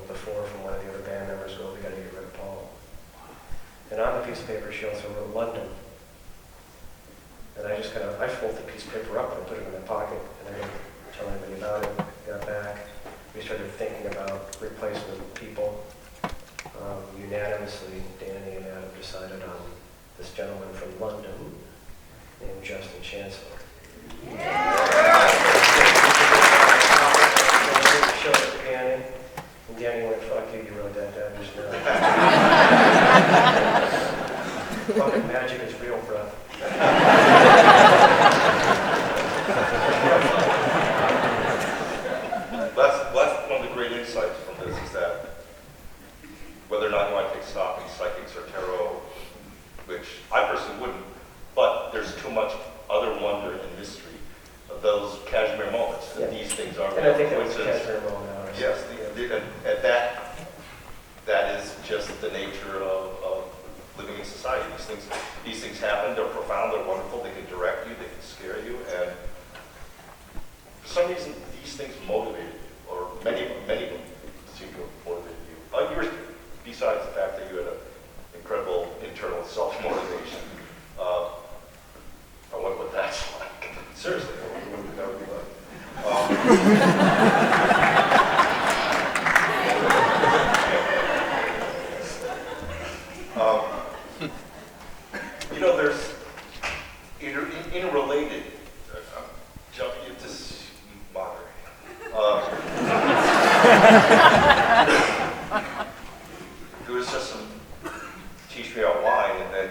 before from one of the other band members, "Well, we got to get rid of Paul." And on the piece of paper, she also wrote London. And I just folded the piece of paper up and put it in my pocket, and I didn't tell anybody about it. Got back. We started thinking about replacement people. Unanimously, Danny and Adam decided on this gentleman from London named Justin Chancellor. Showed it to Danny, and Danny went, "Fuck you, you wrote that down just now." Fucking magic is real, bro. That's one of the great insights from this is that whether or not you want to take stock in psychics or tarot, which I personally wouldn't, but there's too much other wonder and mystery of those Kashmir moments. Yeah. These things are And I think that was a Kashmir moment. Honestly. Yes, and that is just the nature of living in society. These things happen. They're profound. They're wonderful. They can direct you. They can scare you. And for some reason, these things motivated you, or many of them seem to have motivated you. Besides the fact that you had an incredible internal self-motivation, I wonder what that's like. Seriously, I wonder what that would be like. There's interrelated, jumping into modern. It was just some teach me out wine and then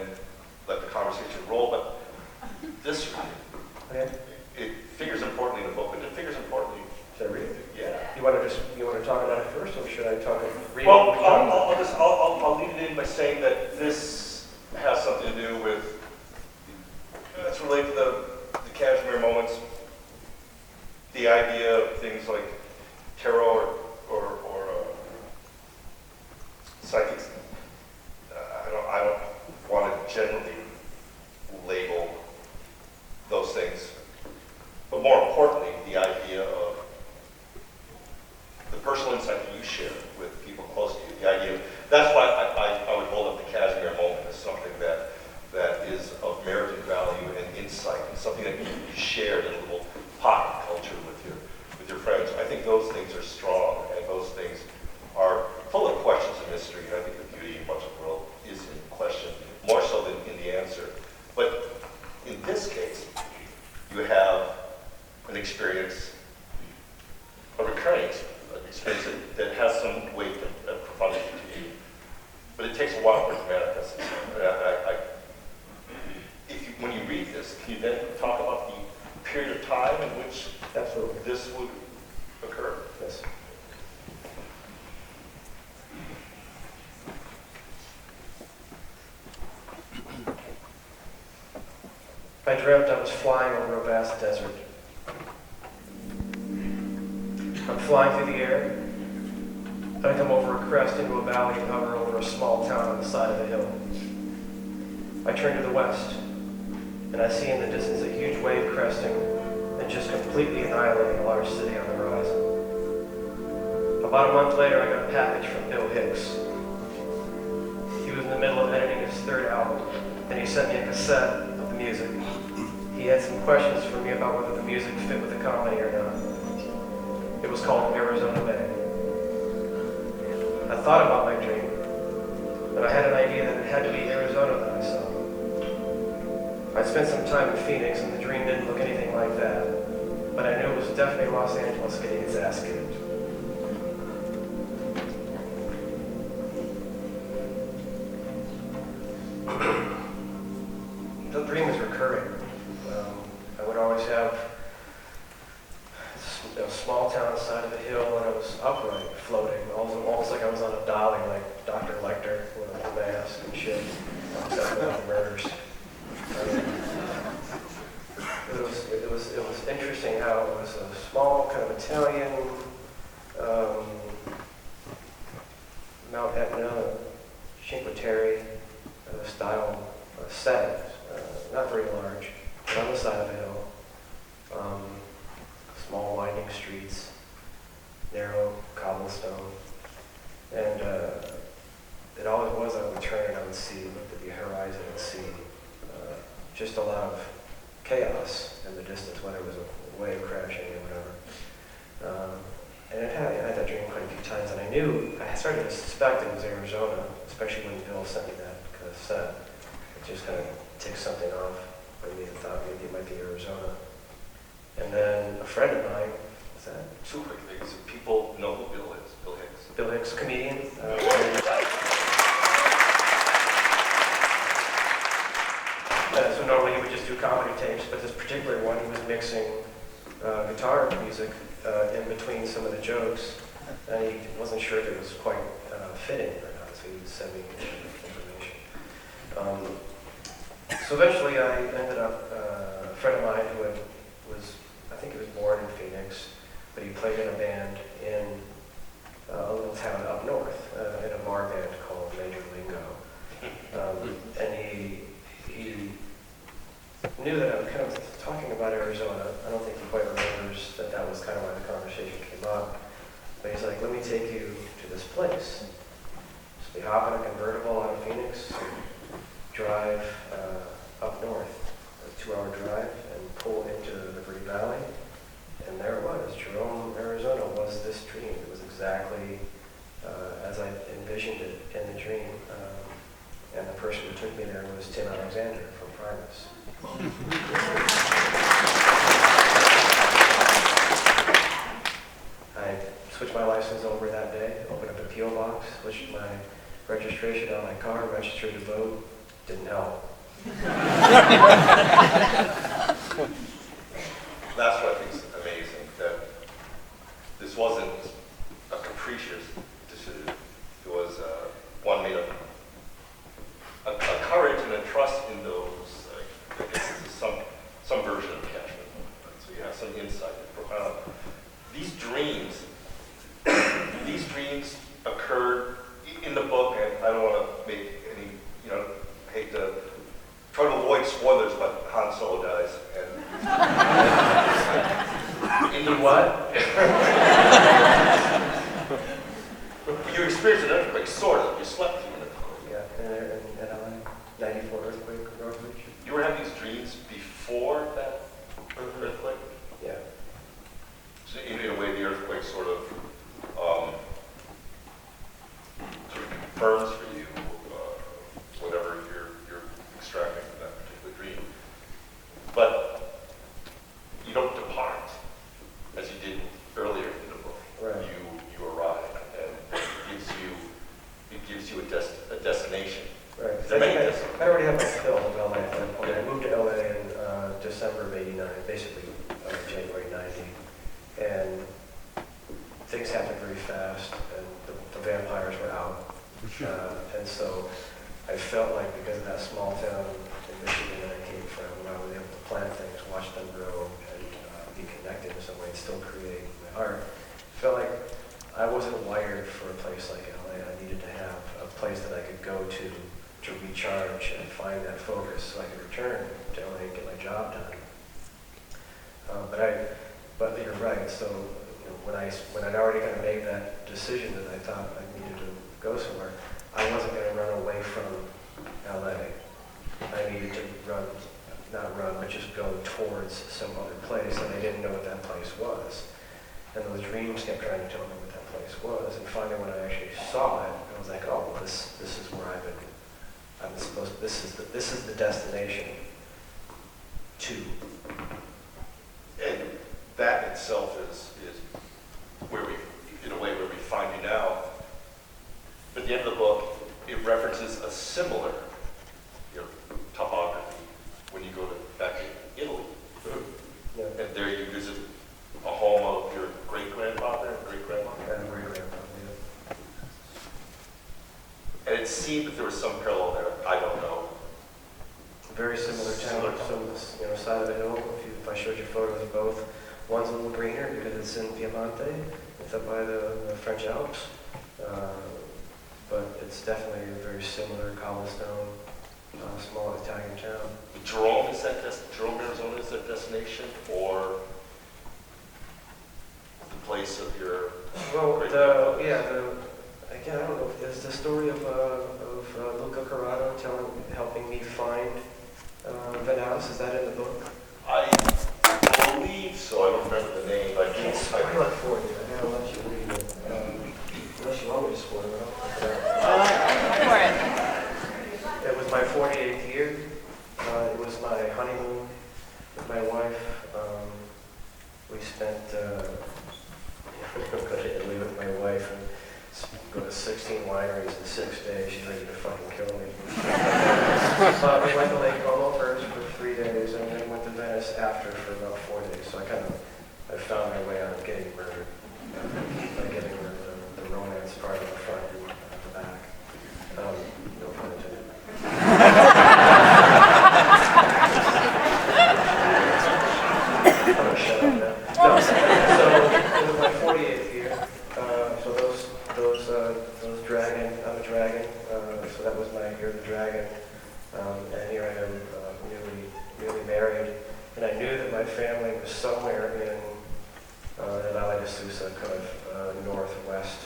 let the conversation roll, but this, it figures importantly in the book, but it figures importantly. Should I read it? Yeah. You want to talk about it first, or should I read Well, it? I'll lead it in by saying that this has something to do with, it's related to the Kashmir moments, the idea of things like tarot or psychics. I don't want to generally label those things, but more importantly, the idea of the personal insight that you share with people close to you. The idea that's why I would hold up the Kashmir moment as something that is of merited value and insight, and something that you shared in a little pocket culture with your friends. I think those things are strong, and those things are full of questions and mystery. And I think the beauty of much of the world is in question, more so than in the answer. But in this case, you have an experience, a recurring experience that has some weight and profundity to you. But it takes a while for it to manifest itself. When you read this, can you then talk about the period of time in which Absolutely. this would occur? Yes. I dreamt I was flying over a vast desert. I'm flying through the air. I come over a crest into a valley and hover over a small town on the side of a hill. I turn to the west, and I see in the distance a huge wave cresting and just completely annihilating a large city on the horizon. About a month later, I got a package from Bill Hicks. He was in the middle of editing his third album, and he sent me a cassette of the music. He had some questions for me about whether the music fit with the comedy or not. It was called Arizona Bay. I thought about my dream, and I had an idea that it had to be Arizona that I saw. I spent some time in Phoenix, and the dream didn't look anything like that, but I knew it was definitely Los Angeles getting its ass kicked. The dream is recurring. I would always have a small town on the side of a hill, and I was upright, floating, almost like I was on a dolly, like Dr. Lecter with a mask and shit, except without the murders. It was interesting how it was a small kind of Italian Mount Etna, Cinque Terre style setting, not very large, but on the side of a hill. Small winding streets, narrow cobblestone, and it always was I would turn and I would see, look at the horizon and see just a lot of chaos in the distance when it was a wave crashing or whatever. And I had that dream quite a few times, and I started to suspect it was Arizona, especially when Bill sent me that cassette. It just kind of ticked something off by me and thought maybe it might be Arizona. And then a friend of mine, what's that? Two quick things. People know who Bill is. Bill Hicks. Bill Hicks, comedian. So normally he would just do comedy tapes, but this particular one he was mixing guitar music in between some of the jokes, and he wasn't sure if it was quite fitting or not, so he sent me information. So eventually I ended up, a friend of mine who I think he was born in Phoenix, but he played in a band in a little town up north, in a bar band called Major Lingo. And he knew that I was kind of talking about Arizona. I don't think he quite remembers that was kind of why the conversation came up. But he's like, let me take you to this place. So we hop in a convertible out of Phoenix, drive up north, a 2-hour drive, and pull into the Liberty Valley. And there it was. Jerome, Arizona was this dream. It was exactly as I envisioned it in the dream. And the person who took me there was Tim Alexander from Primus. I switched my license over that day, opened up a P.O. box, switched my registration on my car, registered to vote. Didn't help. That's what I think is amazing, that this wasn't a capricious decision. It was one made of a courage and a trust in those. I guess this is some version of Kashmir. So you have some insight, profound. These dreams occurred in the book, and I don't want to make any, hate to try to avoid spoilers, but Han Solo dies, and In what? you experienced an earthquake, sort of. You slept through an earthquake. Yeah, in LA, 94 earthquake, Northridge. You were having these dreams before that earthquake? Yeah. So in a way, the earthquake sort of confirms for you whatever you're extracting from that particular dream. But you don't depart as you did earlier in the book. Right. You arrive, and it gives you a destination. Right. There are many I destinations. already have my fill of LA at that point. I moved to LA in December of '89, basically January '90, and things happened very fast, and the vampires were out. And so I felt like because of that small town in Michigan that I came from, I was able to plant things, watch them grow, and be connected in some way and still create my art. I felt like I wasn't wired for a place like LA. I needed to have a place that I could go to recharge and find that focus so I could return to LA and get my job done. But you're right. So when I'd already kind of made that decision that I thought I needed to go somewhere, I wasn't going to run away from LA. I needed to but just go towards some other place, and I didn't know what that place was. And those dreams kept trying to tell me what that place was. And finally, when I actually saw it, I was like, oh, well, this is where this is the destination to. And that itself is where in a way, where we find you now. But at the end of the book, it references a similar topography when you go back to Italy. Yeah. And there you visit a home of your great-grandfather and great-grandmother. And great-grandfather, And it seemed that there was some parallel there. I don't know. very similar town, side of the hill. If I showed you photos of both, one's a little greener because it's in Piemonte. It's up by the French Alps. But it's definitely a very similar cobblestone, small Italian town. Jerome, Jerome, Arizona is that destination, or the place of your again, I don't know if there's the story of Luca Corrado helping me find the house. Is that in the book? wife, we spent, go to Italy with my wife and go to 16 wineries in 6 days. She's ready to fucking kill me. But we went to Lake Como first for 3 days and then went to Venice after for about 4 days. So I found my way out of getting murdered by getting the romance part of the front and the back. No pun intended. I'm gonna shut up now. No, so it was my 48th year. So those dragon, I'm a dragon. So that was my year of the dragon. And here I am, newly married. And I knew that my family was somewhere in the Valle de Susa, kind of northwest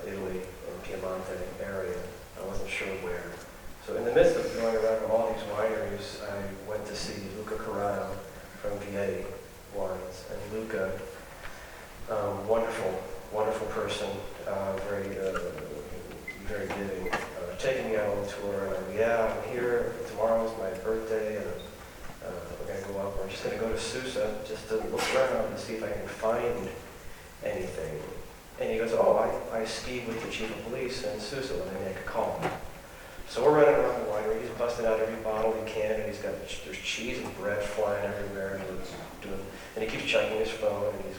Italy, in Piemonte area. I wasn't sure where. So in the midst of going around all these wineries, I went to see Luca Corrado from Vieti Wines. And Luca, wonderful person, very giving, taking me out on tour. And I'm here, tomorrow's my birthday, and we're going to go up. We're just going to go to Susa just to look around and see if I can find anything. And he goes, I skied with the chief of police in Susa when I make a call. So we're running around the winery. He's busting out every bottle he can, and there's cheese and bread flying everywhere, and he keeps checking his phone, and gets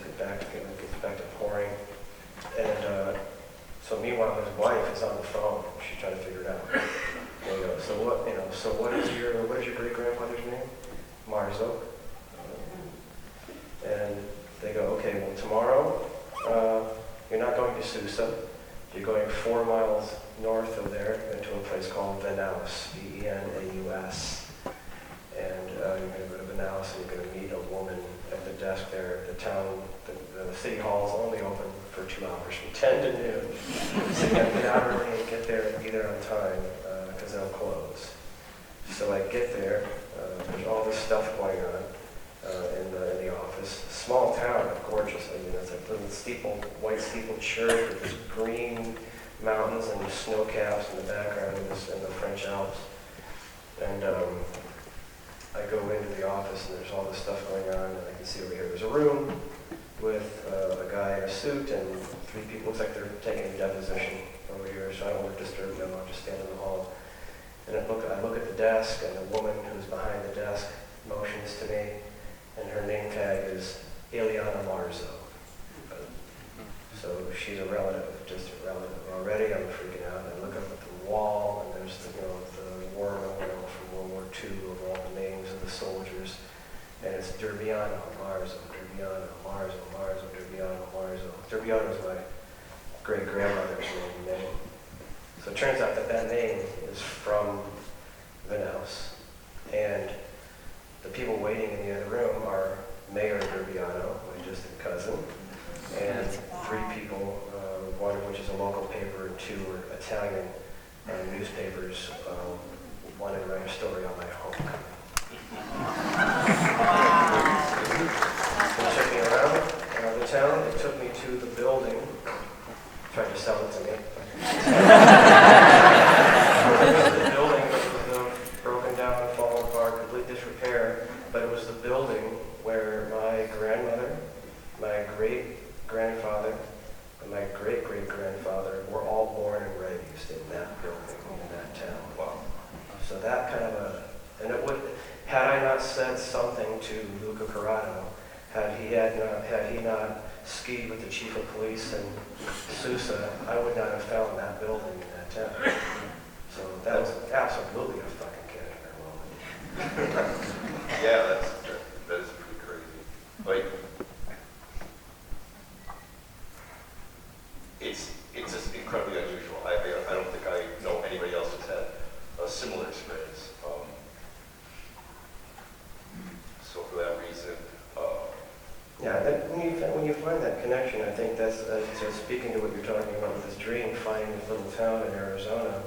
back to pouring. And so meanwhile, his wife is on the phone. She's trying to figure it out. And he goes, what is your great grandfather's name? Marzo. And they go, okay, well tomorrow you're not going to Susa. You're going 4 miles north of there into a place called Venaus, Venaus. And you're going to go to Venaus and you're going to meet a woman at the desk there. The city hall is only open for 2 hours, from 10 to noon. So you got to get out early and get there and be there on time because they'll close. So I get there, there's all this stuff going on in the office. Small town, gorgeous. It's like a little white steeple church with these green mountains and snow caps in the background in the French Alps. And I go into the office and there's all this stuff going on, and I can see over here there's a room with a guy in a suit and 3 people. Looks like they're taking a deposition over here, so I don't want to disturb them. I'll just stand in the hall. And I look at the desk, and the woman who's behind the desk motions to me, and her name tag is Ileana Marzo. So she's a relative, a distant relative. Already I'm freaking out, and I look up at the wall, and there's the war memorial from World War II of all the names of the soldiers, and it's Durbiano Marzo, Durbiano Marzo, Marzo, Durbiano Marzo. Durbiano is my great-grandmother's name. So it turns out that name is from Venaus, and the people waiting in the other room are Mayor Durbiano, my distant cousin, and 3 people, one of which is a local paper, and 2 are Italian newspapers, wanted to write a story on my homecoming. They took me around the town. They took me to the building, tried to sell it to me. The building was broken down and fallen apart, complete disrepair, but it was the building where my grandmother, my great-grandfather, and my great-great-grandfather were all born and raised in that building, in that town. Wow. So that kind of and it would, had I not said something to Luca Corrado, had he not skied with the chief of police in Susa, I would not have found that building in that town. So that was absolutely a fucking Keenan moment. Yeah, that is pretty crazy. Like, it's just incredibly unusual. I don't think I know anybody else that's had a similar experience. So for that reason, when you find that connection, I think that's speaking to what you're talking about with this dream, finding this little town in Arizona.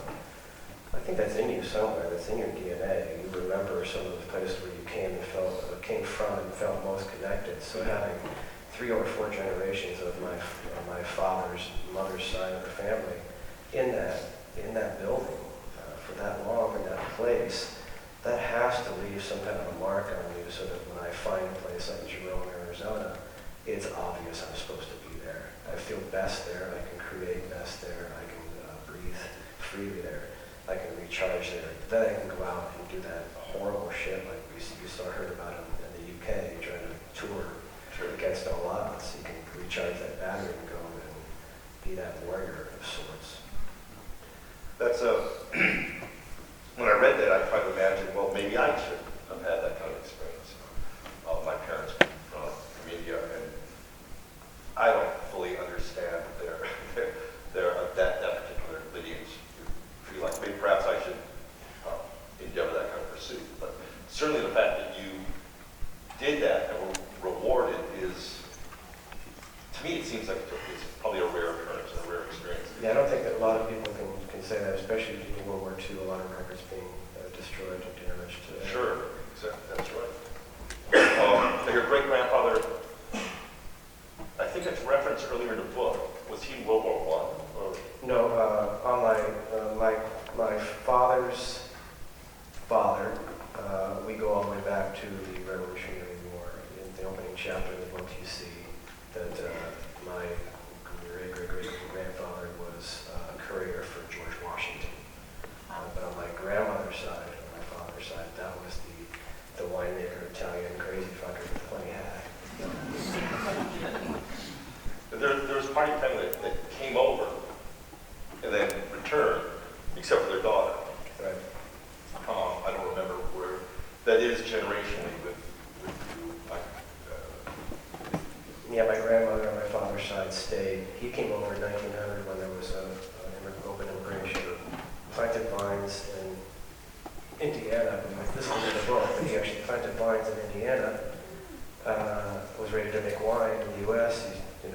I think that's in you somewhere. That's in your DNA. You remember some of the places where you came from and felt most connected. So having 3 or 4 generations of my father's mother's side of the family in that building for that long in that place, that has to leave some kind of a mark on you so that when I find a place like Jerome, Arizona, it's obvious I'm supposed to be there. I feel best there, I can create best there, I can breathe freely there, I can recharge there. Then I can go out and do that horrible shit like you saw heard about in the UK, trying to tour against all odds. You can recharge that battery and go and be that warrior of sorts. That's when I read that, I tried to imagine, well, maybe I should have had that kind of experience. My parents come from India, and I don't fully understand that particular lineage. You feel like maybe perhaps I should endeavor that kind of pursuit. But certainly the fact that you did that and were rewarded is, to me, it seems like it's probably a rare occurrence, a rare experience. Yeah, I don't think that a lot of people can say that, especially in World War II, a lot of records being destroyed and damaged. Sure, exactly, that's right. Your great-grandfather, I think it's referenced earlier in the book, was he World War I? Or? No, on my father's father, we go all the way back to the Revolutionary War. In the opening chapter of the book, you see that my great-great-great-grandfather was a courier for George Washington. But on my grandmother's side, on my father's side, that was the winemaker, Italian crazy fucker with plenty hat. There was a party family that came over and then returned, except for their daughter. Right. I don't remember where. That is generationally with you. Yeah, my grandmother on my father's side stayed. He came over in 1900 when there was an open immigration. Planted vines in Indiana. This is in the book, but he actually planted vines in Indiana. Was ready to make wine in the U.S. He's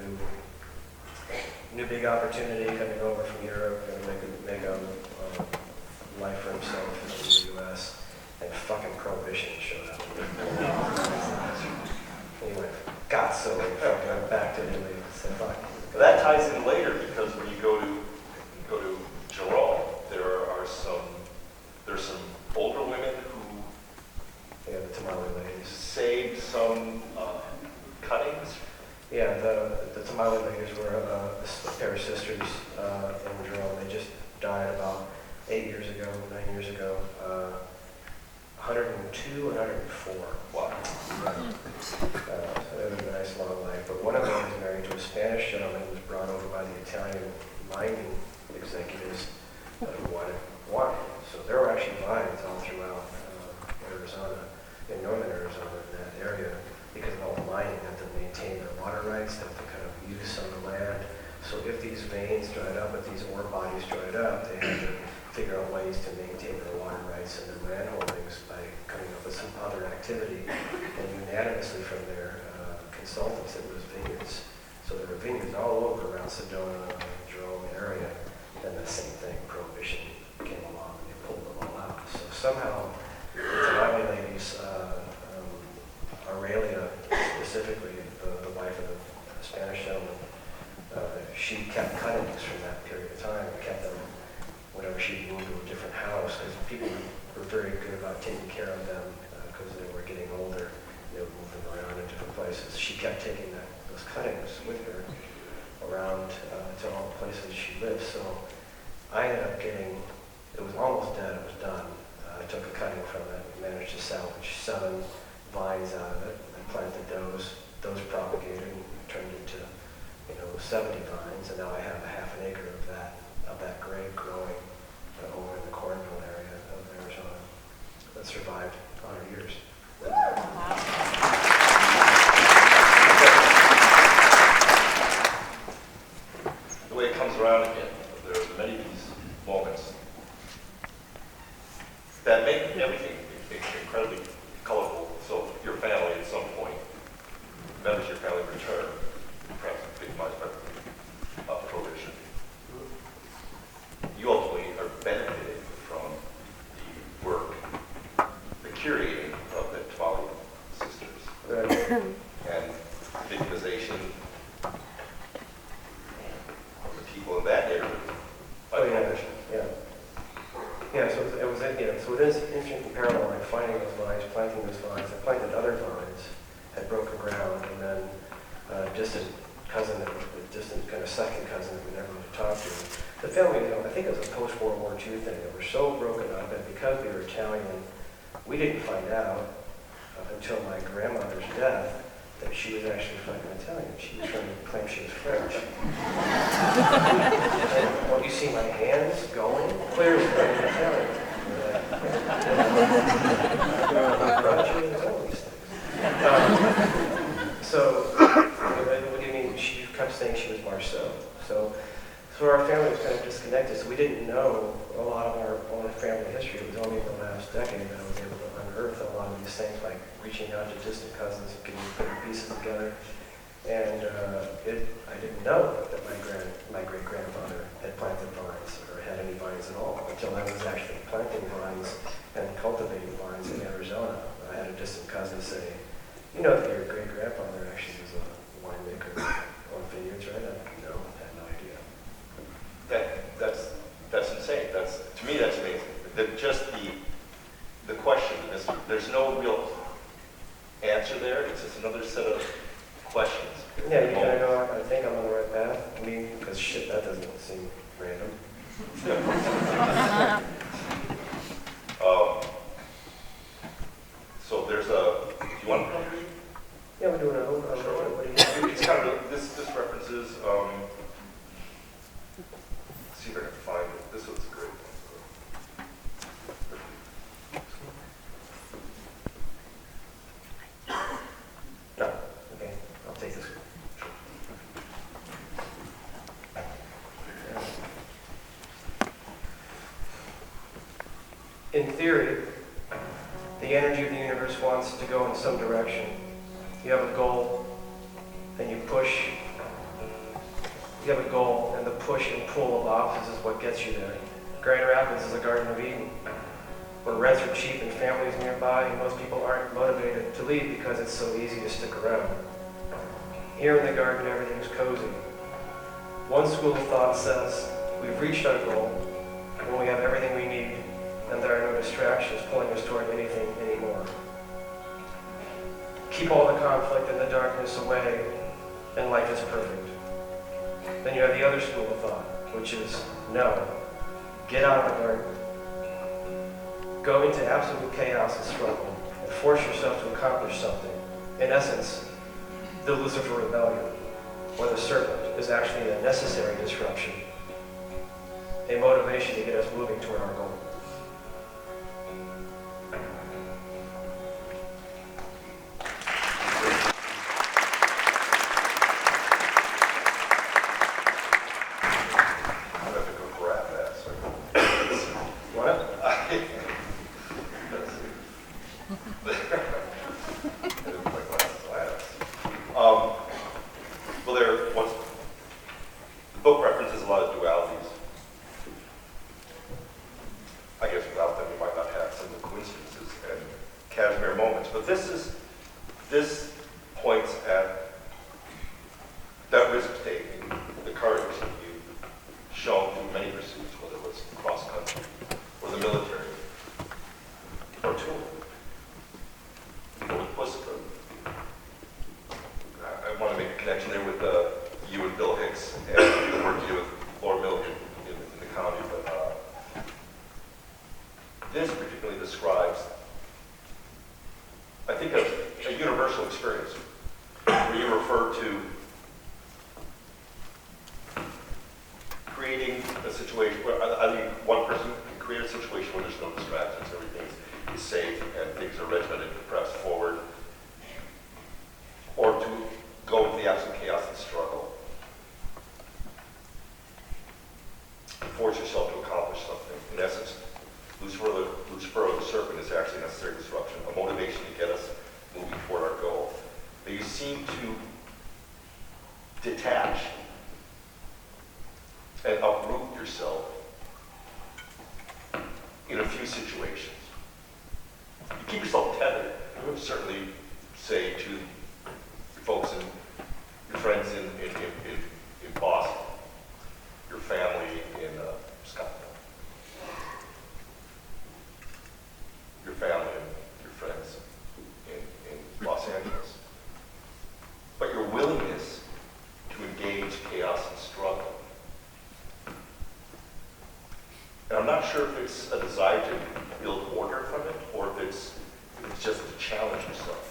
new big opportunity coming over from Europe and make a life for himself in the U.S. And fucking Prohibition showed up. Anyway, got so fucking back to Italy. So fuck. That ties in later because when you go to Jerome, there's some older women who Yeah, the Tamale ladies. saved some cuttings. Yeah, the Tamale ladies were a pair of sisters in Jerome. They just died about 9 years ago. 102 and 104. Wow. They lived a nice long life. But one of them was married to a Spanish gentleman who was brought over by the Italian mining executives who wanted wine. So there were actually vines all throughout Arizona, in northern Arizona, in that area, because of all the mining. They have to maintain their water rights, they have to kind of use some of the land. So if these veins dried up, if these ore bodies dried up, they had to figure out ways to maintain their water rights and their land holdings by coming up with some other activity. And unanimously from their consultants, it was vineyards. So there were vineyards all over around Sedona, Jerome area, and the same thing, Prohibition came along and they pulled them all out. So somehow, the Tamale ladies, Aurelia specifically, the wife of the Spanish gentleman, she kept cuttings from that period of time and kept them whenever she moved to a different house, because people were very good about taking care of them because they were getting older. They would move them around in different places. She kept taking those cuttings with her around to all the places she lived. So I ended up getting, it was almost dead, it was done. I took a cutting from it, managed to salvage 7 vines out of it. I planted those propagated and turned into 70 vines, and now I have a half an acre of that grape growing over in the Cornville area of Arizona that survived 100 years. The way it comes around again, there are many of these moments that make everything incredibly colorful. So your family at some point, members of your family return, perhaps victimized by Prohibition. You ultimately are benefiting from the work, the curating of the Tamale sisters. Right. And victimization of the people in that neighborhood by Prohibition. Yeah. Yeah, so it was so it is interesting parallel. My vines, planting those vines. I planted other vines, had broken ground, and then a distant cousin, that was a distant kind of second cousin that we never really talked to. The family, I think it was a post-World War II thing, that we're so broken up, and because we were Italian, we didn't find out until my grandmother's death that she was actually fucking Italian. She was trying to claim she was French. And don't you see my hands going? Clearly I'm Italian. So, what do you mean? She kept saying she was Marceau. So our family was kind of disconnected, so we didn't know a lot of our own family history. It was only in the last decade that I was able to unearth a lot of these things, like reaching out to distant cousins, putting pieces together. And I didn't know that my great-grandfather had planted vines or had any vines at all until I was actually planting vines and cultivating vines in Arizona. I had a distant cousin say, you know that your great-grandfather actually was a winemaker on vineyards, right? No, I had no idea. That's insane. To me, that's amazing. Just the question, there's no real answer there. It's just another set of questions. Yeah, you kind of go, I think I'm on the right path. I mean, because shit, that doesn't seem random. So there's do you want to come read? Yeah, we're doing a whole, what do you think? It's kind of, this references, see if I can find it. This was a great one. No, okay, I'll take this one. In theory, the energy of the universe wants to go in some direction. You have a goal, and you push. You have a goal, and the push and pull of opposites is what gets you there. Grand Rapids is a Garden of Eden, where rents are cheap and families nearby, and most people aren't motivated to leave because it's so easy to stick around. Here in the garden, everything's cozy. One school of thought says, we've reached our goal when we have everything we need, and there are no distractions pulling us toward anything anymore. Keep all the conflict and the darkness away, and life is perfect. Then you have the other school of thought, which is, no, get out of the garden. Go into absolute chaos and struggle, and force yourself to accomplish something. In essence, the Lucifer rebellion, where the serpent is actually a necessary disruption, a motivation to get us moving toward our goal. This points at that risk taking, the courage that you've shown through many pursuits, whether it was cross country or the military or tool or with Pussicum. I want to make a connection there with you and Bill Hicks and the work you do with Laura Milligan in the county. But this particularly describes, I think, a universal experience where you refer to creating a situation where I think one person can create a situation where there's no distractions, everything is safe and things are regimented to press forward, or to go into the absolute chaos and struggle. Force yourself to accomplish something. In essence, Lucifer, the serpent, is actually a necessary disruption, a motivation to get us moving toward our goal. But you seem to detach and uproot yourself in a few situations. You keep yourself tethered. I would certainly say to your folks and your friends in Boston, your family in Scotland, your family and your friends sure if it's a desire to build order from it, or if it's just to challenge yourself,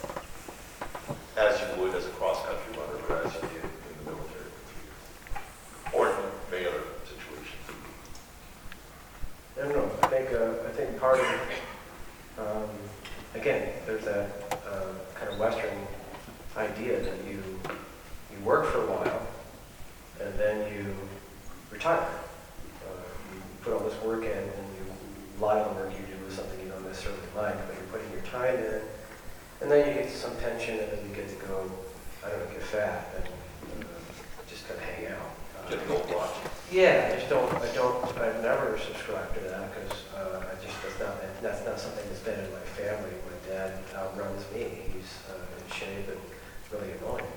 as you would as a cross-country runner, or as you did in the military for 3 years, or in many other situations. I don't know. I think part of, again, there's that kind of Western idea that you work for a while, and then you retire. You put all this work in, and a lot of the work you do is something you don't necessarily like, but you're putting your time in, and then you get to some pension, and then you get to go, I don't know, get fat, and just kind of hang out. Get the old watch. Yeah, I've never subscribed to that, because that's not something that's been in my family. My dad outruns me. He's in shape and really annoying.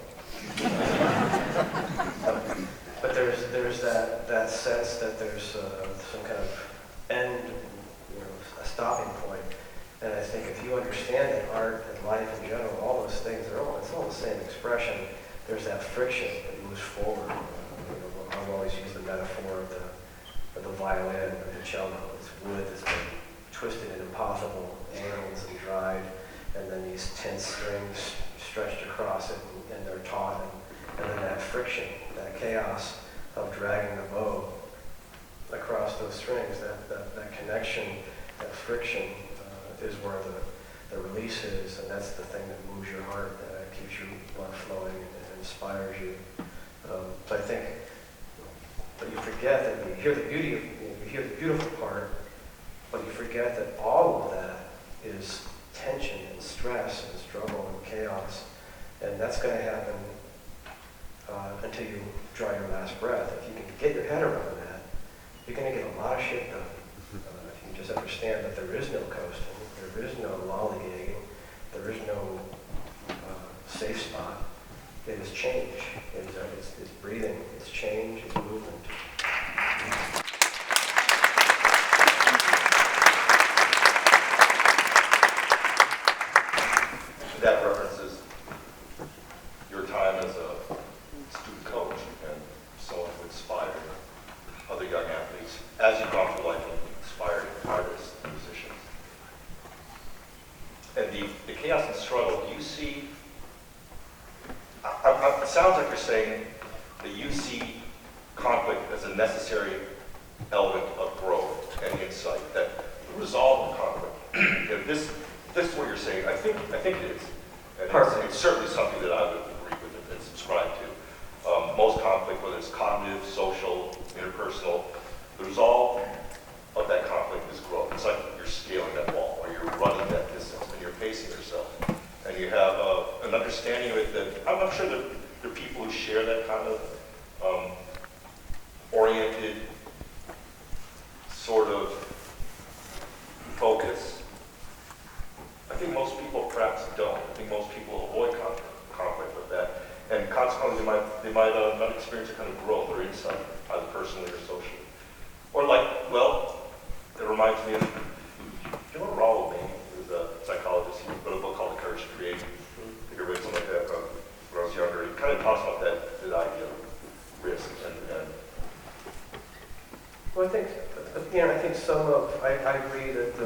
But there's that sense that there's some kind of end, a stopping point. And I think if you understand that art and life in general, all those things, it's all the same expression. There's that friction that moves forward. I've always used the metaphor of the violin or the cello. It's wood that's been twisted in impossible angles and dried, and then these tense strings stretched across it, and they're taut, and then that friction, that chaos of dragging the bow across those strings, that connection, that friction is where the release is, and that's the thing that moves your heart, keeps your blood flowing, and inspires you. So I think, but you forget that you hear the beautiful part, but you forget that all of that is tension and stress and struggle and chaos, and that's going to happen until you draw your last breath. If you can get your head around that, you're going to get a lot of shit done. If you can just understand that there is no coasting, there is no lollygagging, there is no safe spot. It is change. It's breathing. It's change. It's movement. That references your time as a student coach and someone who inspired other young athletes as you've gone through life and inspired artists and musicians. And the chaos and struggle, do you see, it sounds like you're saying that you see conflict as a necessary element of growth and insight, that the resolve of conflict, if this is what you're saying, I think it is. And it's certainly something that I would agree with and subscribe to. Most conflict, whether it's cognitive, social, interpersonal, the resolve of that conflict is growth. It's like you're scaling that wall, or you're running that distance, and you're pacing yourself. And you have an understanding of it that I'm sure that there are people who share that kind of oriented sort of focus. I think most people perhaps don't. I think most people avoid conflict with that. And consequently, they might not experience a kind of growth or insight, either personally or socially. Or it reminds me of, do you know Rollo May? He was a psychologist. He wrote a book called The Courage to Create. I think I read something like that when I was younger. He kind of talks about that idea of risk and Well, I think I agree that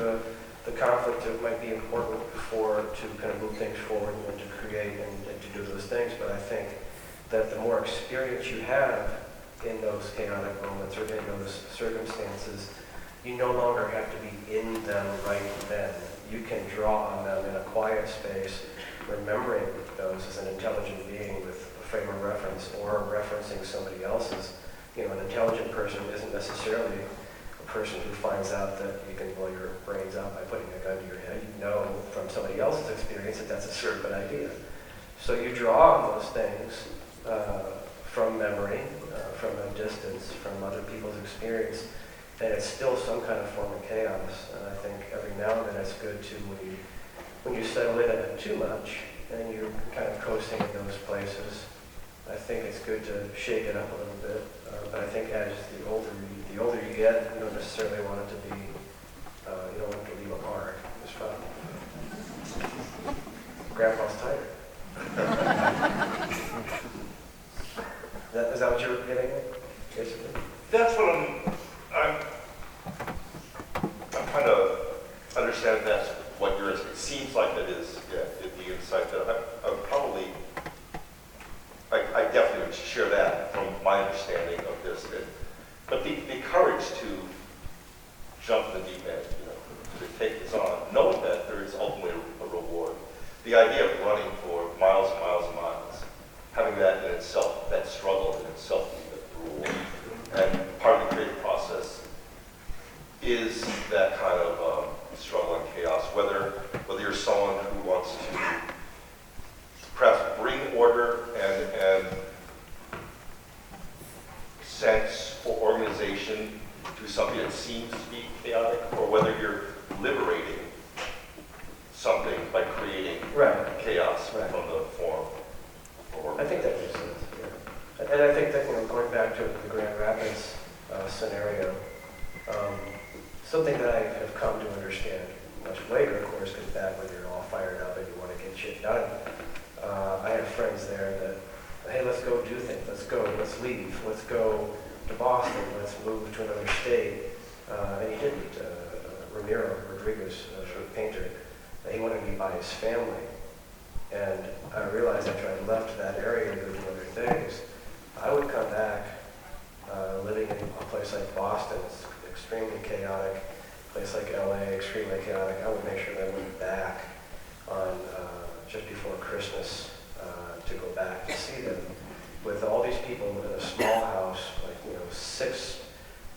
the conflict might be important to kind of move things forward and to create and to do those things, but I think that the more experience you have in those chaotic moments or in those circumstances, you no longer have to be in them right then. You can draw on them in a quiet space, remembering those as an intelligent being with a frame of reference or referencing somebody else's. An intelligent person isn't necessarily a person who finds out that you can blow your brains out by putting a gun to your head. You know from somebody else's experience that that's a stupid idea. So you draw on those things from memory, from a distance, from other people's experience, and it's still some kind of form of chaos. And I think every now and then it's good to, when you settle in it too much and you're kind of coasting in those places, I think it's good to shake it up a little bit. But I think as the older you get, you don't necessarily want it to be, you don't want it to leave a mark. It's fun. Grandpa's tired. Is that what you were getting at, basically? that's what understanding of this. But the courage to jump the deep end, to take this on, knowing that there is ultimately a reward. The idea of running for miles and miles and miles, having that in itself, that struggle in itself, the reward. And part of the creative process is that kind of struggle and chaos, whether you're someone who wants to perhaps bring order and sense or organization to something that seems to be chaotic, or whether you're liberating something by creating chaos from the form. I think that makes sense. Yeah. And I think that going back to the Grand Rapids scenario, something that I have come to understand much later, of course, because back when you're all fired up and you want to get shit done, I had friends there that, hey, let's go do things. Let's go. Let's leave. Let's go to Boston. Let's move to another state. And he didn't. Rodriguez, painter, he wanted to be by his family. And I realized after I left that area to go do other things, I would come back living in a place like Boston, it's extremely chaotic, a place like LA, extremely chaotic. I would make sure that I went back on just before Christmas to go back to see them. With all these people in a small house, like 6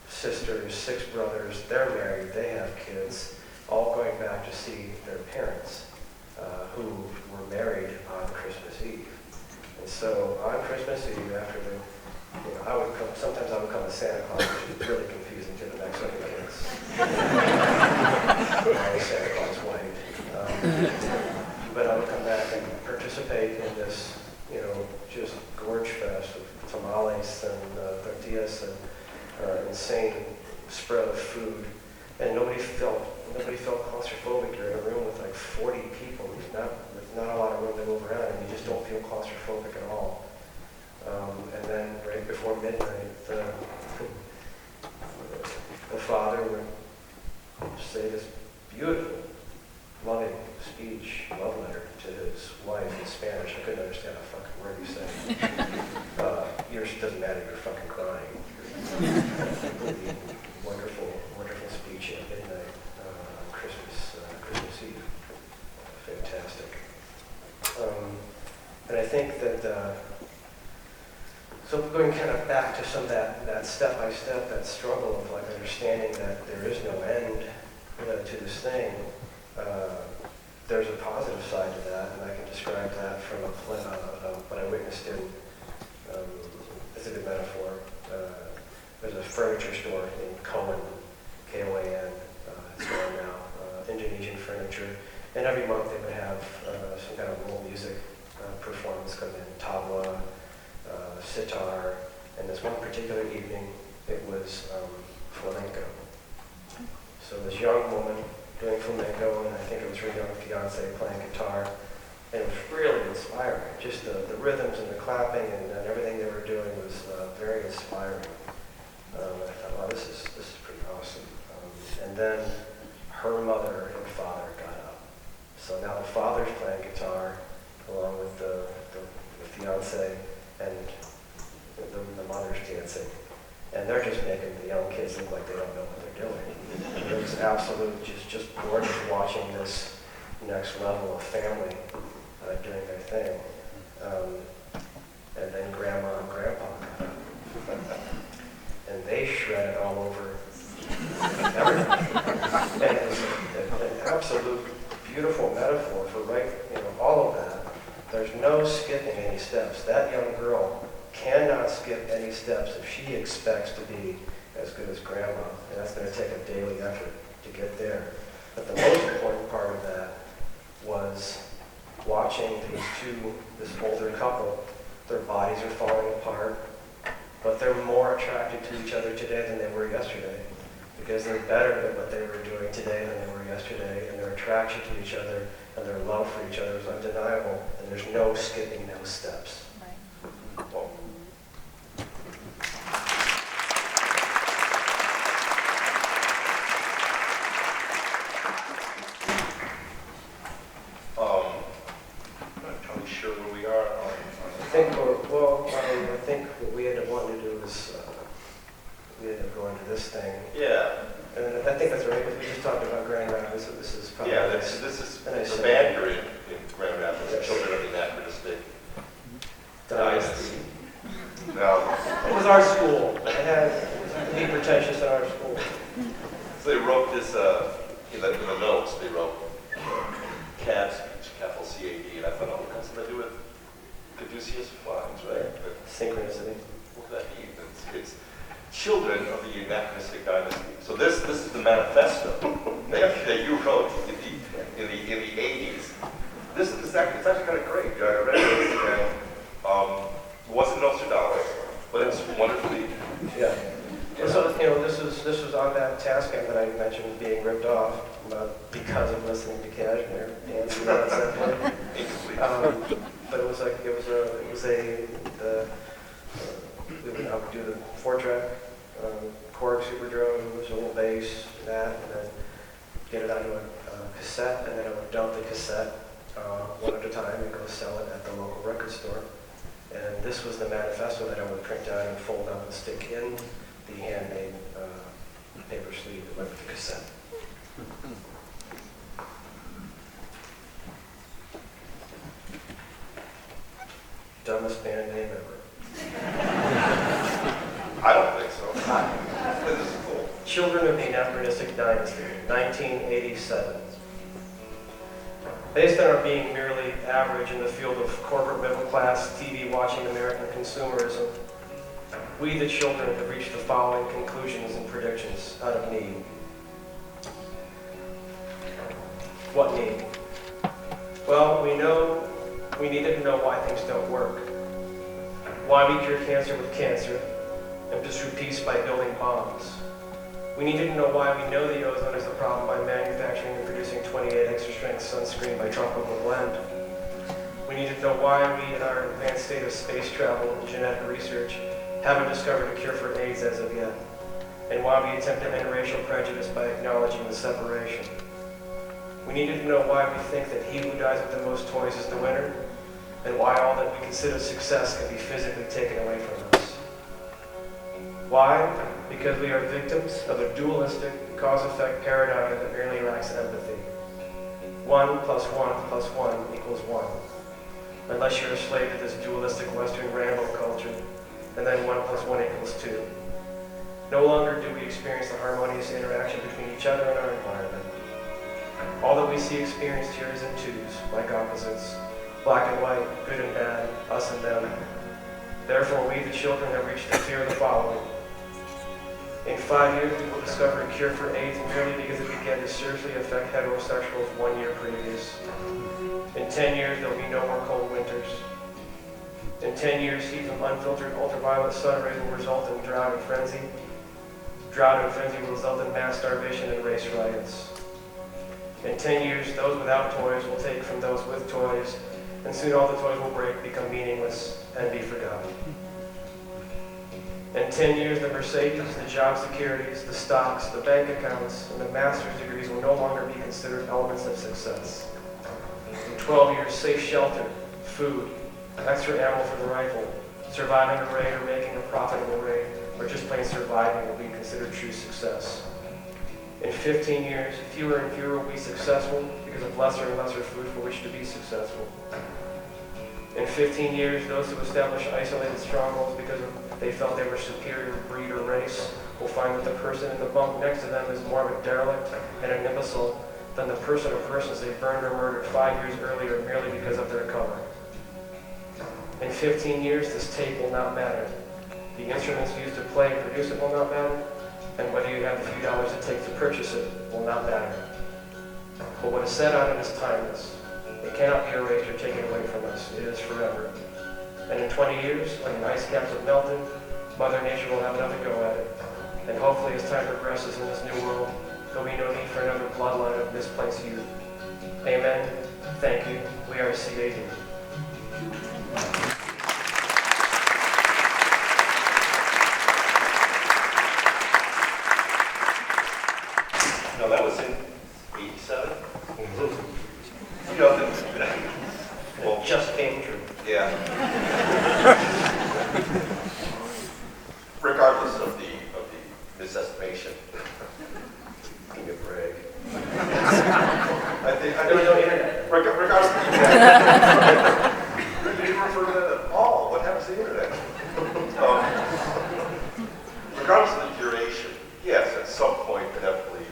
sisters, 6 brothers, they're married, they have kids, all going back to see their parents who were married on Christmas Eve. And so on Christmas Eve, after sometimes I would come to Santa Claus, which is really confusing to the next of the kids. I was Santa Claus white. But I would come back and participate in this, just gorge fest of tamales and tortillas and insane spread of food. And nobody felt claustrophobic. You're in a room with like 40 people. There's not a lot of room to move around, and you just don't feel claustrophobic at all. And then right before midnight, the father would say this beautiful, loving speech, love letter to his wife in Spanish. I couldn't understand a fucking word he said. Yours doesn't matter, you're fucking crying. Wonderful, wonderful speech at midnight on Christmas Eve. Fantastic. And I think that, so going kind of back to some of that step-by-step, that struggle of like understanding that there is no end to this thing, there's a positive side to that, and I can describe that from what I witnessed in, it's a good metaphor. There's a furniture store in Koan, K-O-A-N, it's gone now, Indonesian furniture, and every month they would have some kind of world music performance come in, tabla, sitar, and this one particular evening, it was flamenco. So this young woman doing flamenco, and I think it was her young fiance playing guitar, and it was really inspiring. Just the rhythms and the clapping and everything they were doing was very inspiring. I thought, wow, this is pretty awesome. And then her mother and father got up. So now the father's playing guitar along with the fiance, and the mother's dancing. And they're just making the young kids look like they don't know what they're doing. It was absolute, just gorgeous watching this next level of family doing their thing. And then grandma and grandpa got up. And they shredded all over everything. And it was an absolute beautiful metaphor for all of that. There's no skipping any steps. That young girl cannot skip any steps if she expects to be as good as grandma, and that's going to take a daily effort to get there. But the most important part of that was watching this older couple. Their bodies are falling apart, but they're more attracted to each other today than they were yesterday, because they're better at what they were doing today than they were yesterday, and their attraction to each other and their love for each other is undeniable, and there's no skipping those steps. Right. Well, I'm not totally sure where we are on I think what we had wanted to do we ended up going to this thing. Yeah. And I think that's right, because we just talked about Grand Rapids, so this is probably... Yeah, this is the band you're in Grand Rapids, the Children of the Anachronistic Dynasty. Now, it was our school. It had to be pretentious in our school. So they wrote this, in the notes, they wrote CAD speech, capital C-A-D, and I thought, oh, it has something to do with caduceus flines, right? But Synchronicity. what does that mean? It's Children of the Anachronistic Dynasty. So this is the manifesto that you wrote in the 80s. This is actually, it's actually kind of great. I read this, and it wasn't Nostradamus, but it's wonderfully. Yeah. And so this was on that task that I mentioned being ripped off because of listening to Kashmir and but it was like we would do the 4-track Korg Super Drone, which was a little bass, and then get it onto a cassette, and then I would dump the cassette one at a time and go sell it at the local record store. And this was the manifesto that I would print out and fold up and stick in the handmade paper sleeve that went with the cassette. Dumbest band name ever. I don't think so. This is cool. Children of the Anachronistic Dynasty, 1987. Based on our being merely average in the field of corporate middle-class, TV-watching American consumerism, we, the children, have reached the following conclusions and predictions out of need. What need? Well, we needed to know why things don't work. Why we cure cancer with cancer and pursue peace by building bombs. We needed to know why we know the ozone is the problem by manufacturing and producing 28 extra-strength sunscreen by tropical blend. We needed to know why we, in our advanced state of space travel and genetic research, haven't discovered a cure for AIDS as of yet, and why we attempt to end racial prejudice by acknowledging the separation. We needed to know why we think that he who dies with the most toys is the winner, and why all that we consider success can be physically taken away from us. Why? Because we are victims of a dualistic cause-effect paradigm that merely lacks empathy. 1 + 1 + 1 equals 1. Unless you're a slave to this dualistic Western Rambo culture, and then 1 + 1 equals 2. No longer do we experience the harmonious interaction between each other and our environment. All that we see experienced here is in twos, like opposites, black and white, good and bad, us and them. Therefore, we, the children, have reached the fear of the following. In 5 years, we will discover a cure for AIDS merely because it began to seriously affect heterosexuals 1 year previous. In 10 years, there will be no more cold winters. In 10 years, heat from unfiltered ultraviolet sun rays will result in drought and frenzy. Drought and frenzy will result in mass starvation and race riots. In 10 years, those without toys will take from those with toys, and soon all the toys will break, become meaningless, and be forgotten. In 10 years, the Mercedes, the job securities, the stocks, the bank accounts, and the master's degrees will no longer be considered elements of success. In 12 years, safe shelter, food, extra ammo for the rifle, surviving a raid or making a profitable raid, or just plain surviving will be considered true success. In 15 years, fewer and fewer will be successful because of lesser and lesser food for which to be successful. In 15 years, those who establish isolated strongholds because they felt they were superior breed or race will find that the person in the bunk next to them is more of a derelict and an imbecile than the person or persons they burned or murdered 5 years earlier merely because of their color. In 15 years, this tape will not matter. The instruments used to play and produce it will not matter, and whether you have the few dollars it takes to purchase it will not matter. But what is said on it is timeless. It cannot be erased or taken away from us. It is forever. And in 20 years, when the ice caps have melted, Mother Nature will have another go at it. And hopefully, as time progresses in this new world, there will be no need for another bloodline of misplaced youth. Amen. Thank you. We are CAD. No, that was in 87. You know, well, Just came true. yeah. refer to that at all. What happens to the internet? Regardless of the duration, yes, at some point, inevitably,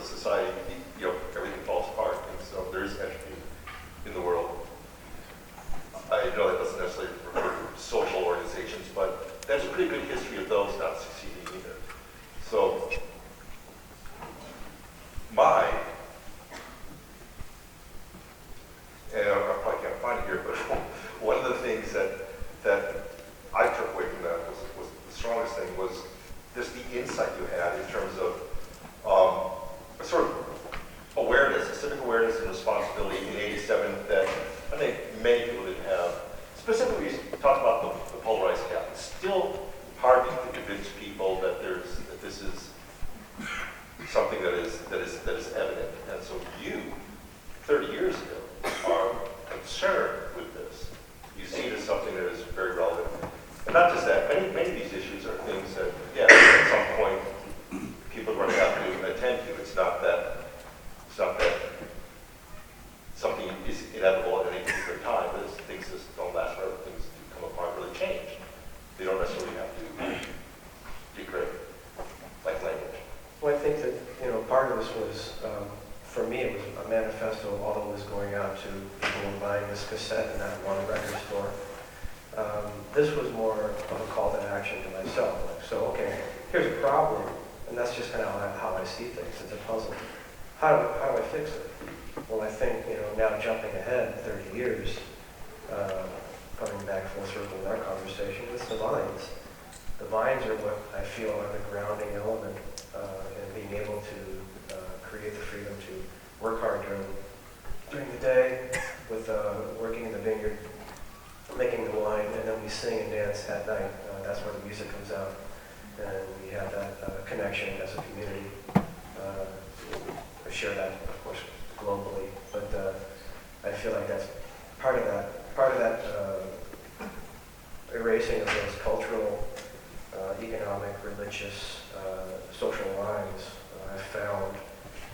society, everything falls apart, and so there's entropy in the world. I know that doesn't necessarily refer to social organizations, but there's a pretty good history of those not succeeding either. So, and I probably can't find it here, but one of the things that I took away from that was the strongest thing was just the insight you had in terms of a sort of awareness, a civic awareness and responsibility in '87 that I think many people didn't have. Specifically, you talk about the polarized cap. It's still hard to convince people that this is something that is evident. And so you, 30 years ago, are concerned with this. You see it as something that is very relevant. And not just that, many of these issues are things that, at some point, people are going to have to attend to. It's not that something is inevitable at any particular time, but things just don't last forever. Things do come apart, really change. They don't necessarily have to degrade, like language. Well, I think that, part of this was, for me, it was a manifesto of all that was going out to people buying this cassette in that one record store. This was more of a call to action to myself. Okay, here's a problem, and that's just kind of how I see things. It's a puzzle. How do I fix it? Well, I think, now jumping ahead 30 years, coming back full circle in our conversation, it's the vines. The vines are what I feel are the grounding element in being able to create the freedom to work hard during the day with working in the vineyard, making the wine, and then we sing and dance at night. That's where the music comes out. And we have that connection as a community. I share that, of course, globally, but I feel like that's part of that erasing of those cultural, economic, religious, social lines. I found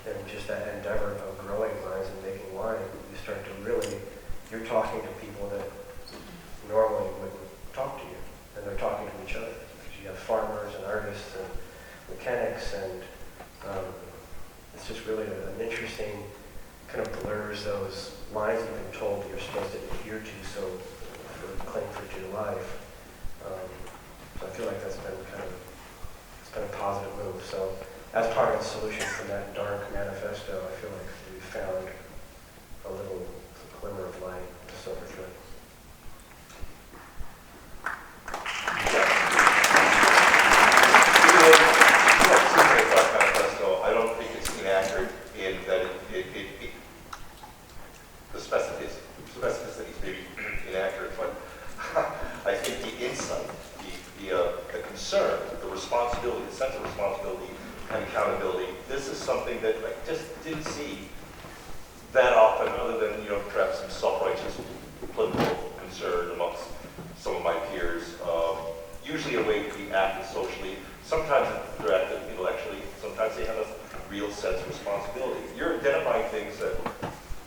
in just that endeavor of growing vines and making wine, you start to really, you're talking to people that normally wouldn't talk to you, and they're talking to each other. Because you have farmers and artists and mechanics, and it's just really an interesting kind of blurs those lines you've been told you're supposed to adhere to, so claim for dear life. So I feel like it's been a positive move. So as part of the solution from that dark manifesto, I feel like we found a little glimmer of light, a silver thread. I don't think it's inaccurate in that the specificity is maybe inaccurate, but I think the insight, the concern, the responsibility, the sense of responsibility and accountability, this is something that I just didn't see that often, other than perhaps some self-righteous political concern amongst some of my peers. Usually a way to be active socially. Sometimes they're active intellectually. Sometimes they have a real sense of responsibility. You're identifying things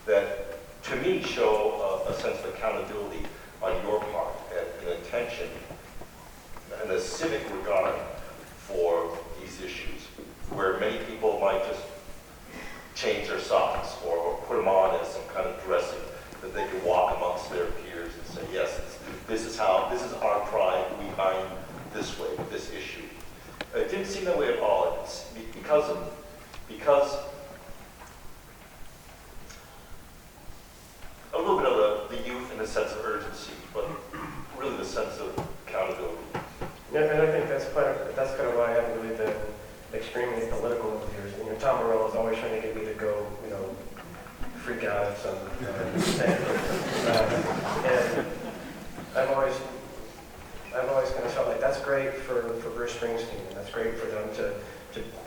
that to me show a sense of accountability on your part and an intention and a civic regard for these issues, where many people might just change their socks or put them on as some kind of dressing that they can walk amongst their peers and say, yes, this is our pride, we bind this way with this issue. It didn't seem that way at all. It's because a little bit of the youth and the sense of urgency, but really the sense of accountability. Yeah, and I think that's kind of why I haven't really been extremely political over the years. Tom Morello is always trying to get me to go, freak out at some thing. And I've always kind of felt like that's great for Bruce Springsteen, and that's great for them to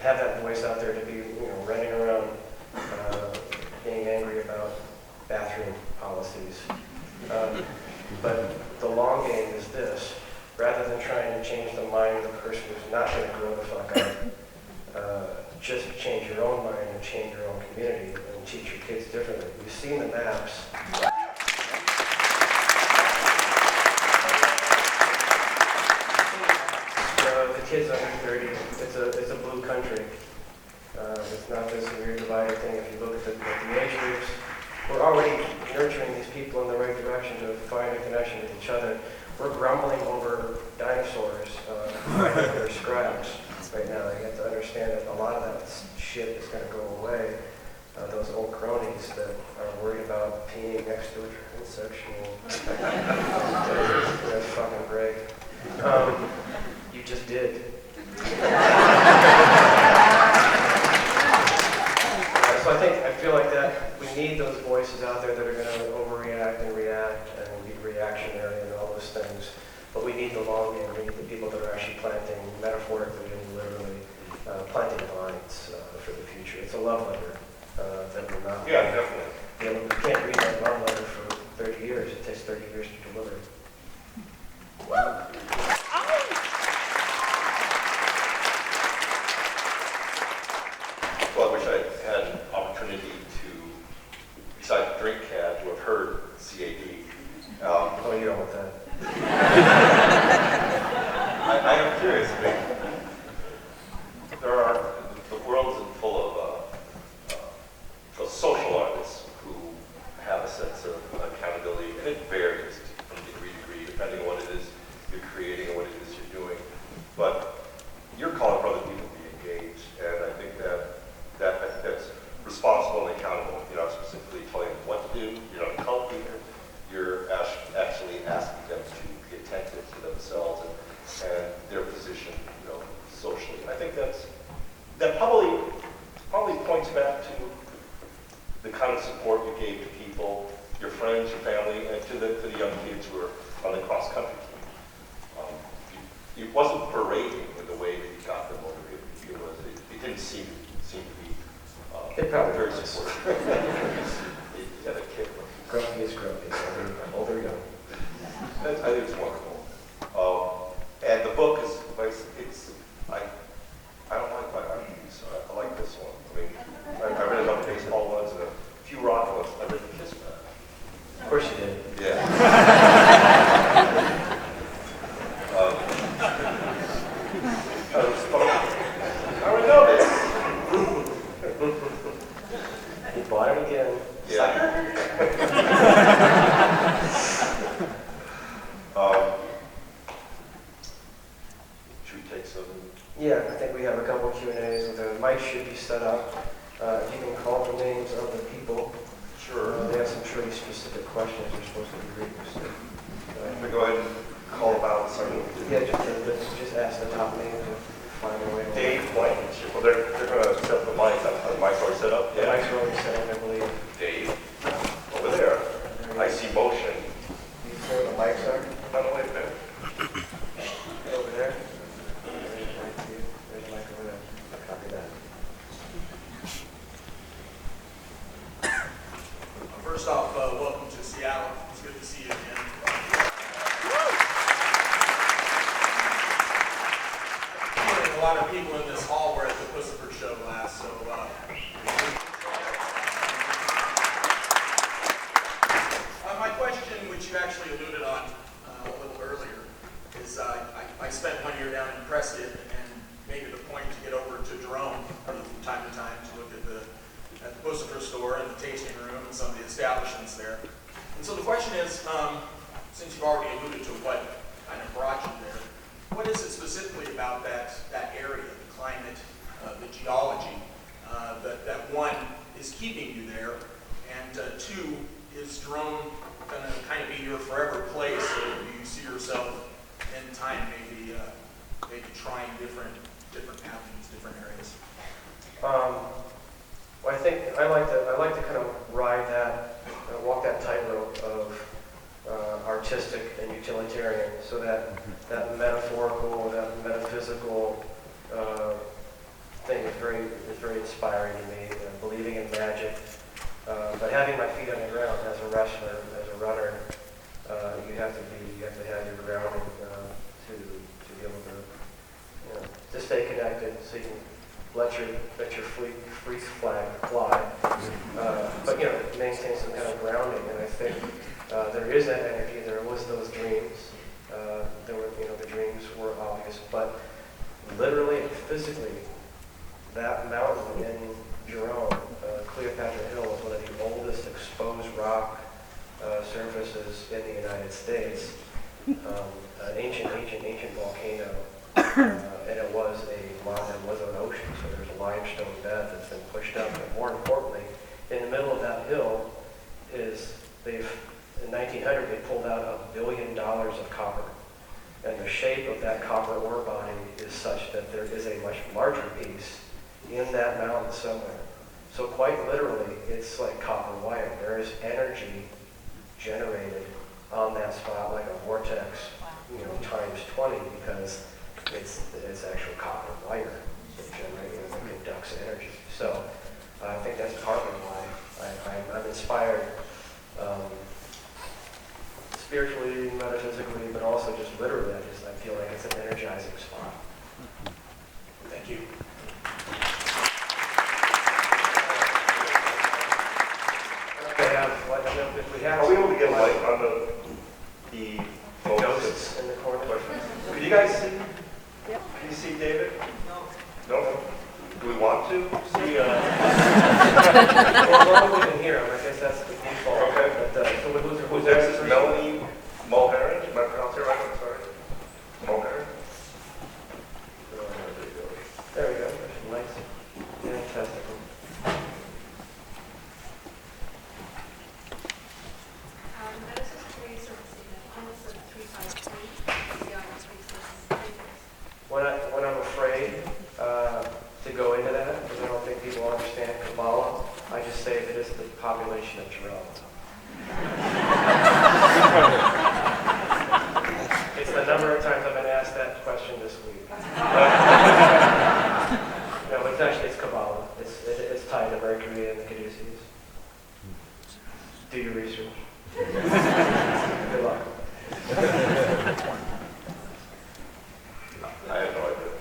have that voice out there, to be running around being angry about bathroom policies. But the long game is this: rather than trying to change the mind of the person who's not going to grow the fuck up, just change your own mind and change your own community and teach your kids differently. We've seen the maps. kids under 30, it's a blue country. It's not this weird divided thing. If you look at the age groups, we're already nurturing these people in the right direction to find a connection with each other. We're grumbling over dinosaurs, finding their scraps right now. You have to understand that a lot of that shit is going to go away. Those old cronies that are worried about peeing next to a transsexual. That's fucking great. You just did. So I feel like that we need those voices out there that are going to overreact and react and be reactionary and all those things. But we need the long game. We need the people that are actually planting, metaphorically and literally, planting vines for the future. It's a love letter that we're not. Yeah, definitely. You know, we can't read that love letter for 30 years. It takes 30 years to deliver. Wow. Well, I wish I had an opportunity to, besides drink CAD, to have heard CAD. Oh, you don't want that. I am curious. I mean, the world is full of social artists who have a sense of accountability, and it varies from degree to degree, depending on what it is you're creating and what it is you're doing. But you're calling for other people to be engaged, and I think that's responsible and accountable. You're not specifically telling them what to do. You're not a cult leader. You're actually asking them to be attentive to themselves and their position, socially. And I think that probably points back to the kind of support you gave to people, your friends, your family, and to the young kids who are on the cross country team. It wasn't parading in the way that you got them over. It didn't seem to be It probably very was. supportive. Yeah, the kid. Grumpy is grumpy, old or young. I think it's wonderful. And the book is, I don't like biographies, so I like this one. I mean, I read enough baseball ones and a few rock ones. I read the Kiss back. Of course you did. Yeah. I already know this. You bought it again. Yeah. Should we take some? Yeah, I think we have a couple Q&As. The mic should be set up. If you can call the names of the people. Sure. They have some pretty specific questions they're supposed to be reading. So, We go ahead and call about some. yeah, just ask the top names and find a way. Dave Blank. Well, they're going to set up the mic. The mic's already set up? The mics are already set up, I believe. Dave, over there. I see motion. You see where the mics are? Not only there. Over there. There's the mic to you. There's the mic over there. Copy that. First off, welcome to Seattle. It's good to see you again. A lot of people in this hall were at the Pussifer show last, so my question, which you actually alluded on a little earlier, is I spent 1 year down in Prescott and made it a point to get over to Jerome from time to time to look at the Pussifer store and the tasting room and some of the establishments there. And so the question is, since you've already alluded to what kind of brought you there, what is it specifically about that area, the climate, the geology, that one is keeping you there, and two, is Jerome going to kind of be your forever place, or do you see yourself in time maybe trying different avenues, different areas? Well, I think I like to kind of ride that, walk that tightrope of artistic and utilitarian, so that metaphorical, that metaphysical thing is very inspiring to me. Believing in magic, but having my feet on the ground as a wrestler, as a runner, you have to have your grounding to be able to stay connected, so you can let your free flag fly, but maintain some kind of grounding. And I think there is that energy. There was those dreams. The dreams were obvious, but an ancient volcano, and it was an ocean, so there's a limestone bed that's been pushed up. And more importantly, in the middle of that hill is in 1900 they pulled out $1 billion of copper, and the shape of that copper ore body is such that there is a much larger piece in that mountain somewhere. So quite literally, it's like copper wire. There is energy generated on that spot like a vortex, times 20, because it's actual copper wire that generates and conducts energy. So I think that's partly why I'm inspired spiritually, metaphysically, but also just literally. I feel like it's an energizing spot. Thank you. Are we able to get light on the ghosts in the corner? Can you guys see? Yep. Can you see David? No? Do we want to see? Well, as long as we can hear him, I guess that's the default. Okay. But, Who's next? Is Melanie Mulherron? Am I pronouncing it right? I'm sorry. Mulherron? There we go. That's nice. Fantastic. When I'm afraid to go into that, because I don't think people understand Kabbalah, I just say that it's the population of Jerome. It's the number of times I've been asked that question this week. No, it's Kabbalah. It's tied to Mercury and the Caduceus. Do your research. Good luck. I have no idea.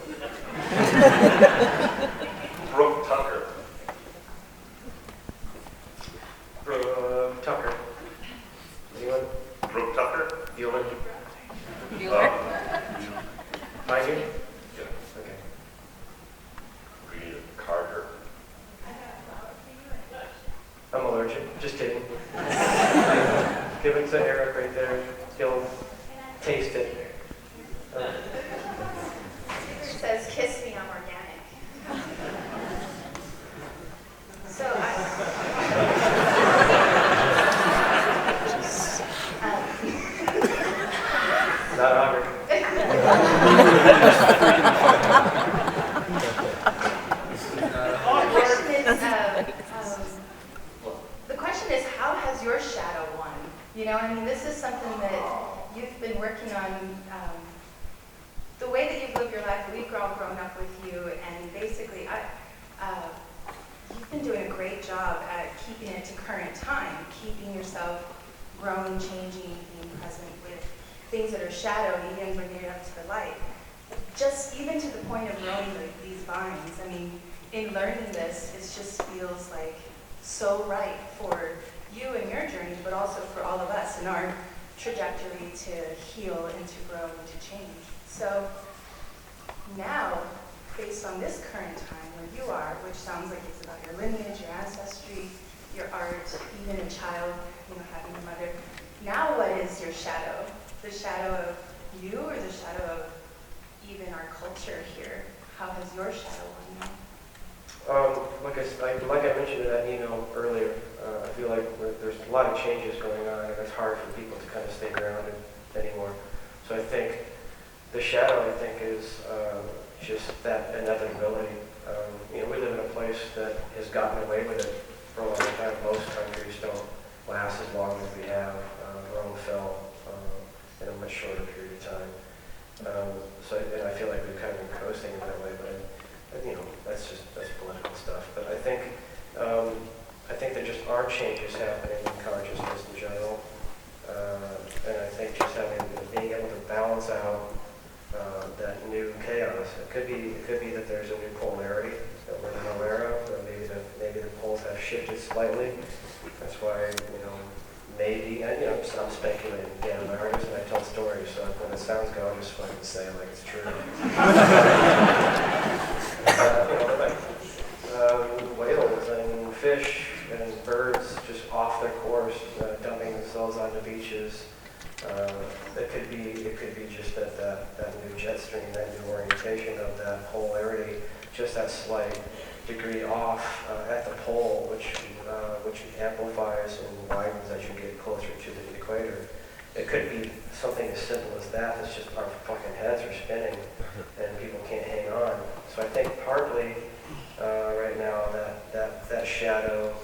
Brooke Tucker. Brooke Tucker. Anyone? Brooke Tucker? Bueller? Mind you? Yeah. Okay. Rita Carter. I'm allergic. Just kidding. Give it to Eric right there. He'll taste it. It says, "Kiss me, I'm organic." So Not hungry. the question is, how has your shadow won? This is something that you've been working on. The way that you've lived your life, we've all grown up with you, and basically, you've been doing a great job at keeping it to current time, keeping yourself growing, changing, being present with things that are shadowed, even bringing it up to the light. Just even to the point of growing these vines. In learning this, it just feels like so right for you and your journey, but also for all of us in our trajectory to heal and to grow and to change. So now, based on this current time where you are, which sounds like it's about your lineage, your ancestry, your art, even a child, having a mother. Now what is your shadow? The shadow of you, or the shadow of even our culture here? How has your shadow won now? Like I mentioned in that email earlier, I feel like there's a lot of changes going on, and it's hard for people to kind of stay grounded anymore. So I think the shadow, is just that inevitability. We live in a place that has gotten away with it for a long time. Most countries don't last as long as we have. Rome fell in a much shorter period of time. And I feel like we've kind of been coasting in that way, but that's political stuff. But I think there just are changes happening in consciousness in general, and I think just being able to balance out that new chaos. It could be that there's a new polarity that we're not aware of, or maybe the poles have shifted slightly. That's why maybe I'm speculating. Again, I'm an artist and I tell stories, so when it sounds good, I'll just fucking say it like it's true. Whales and fish and birds just off their course, dumping themselves on the beaches. It could be that new jet stream, that new orientation of that polarity, just that slight degree off at the pole, which amplifies and widens as you get closer to the equator. It could be something as simple as that. It's just our fucking heads are spinning and people can't hang on. So I think partly right now that shadow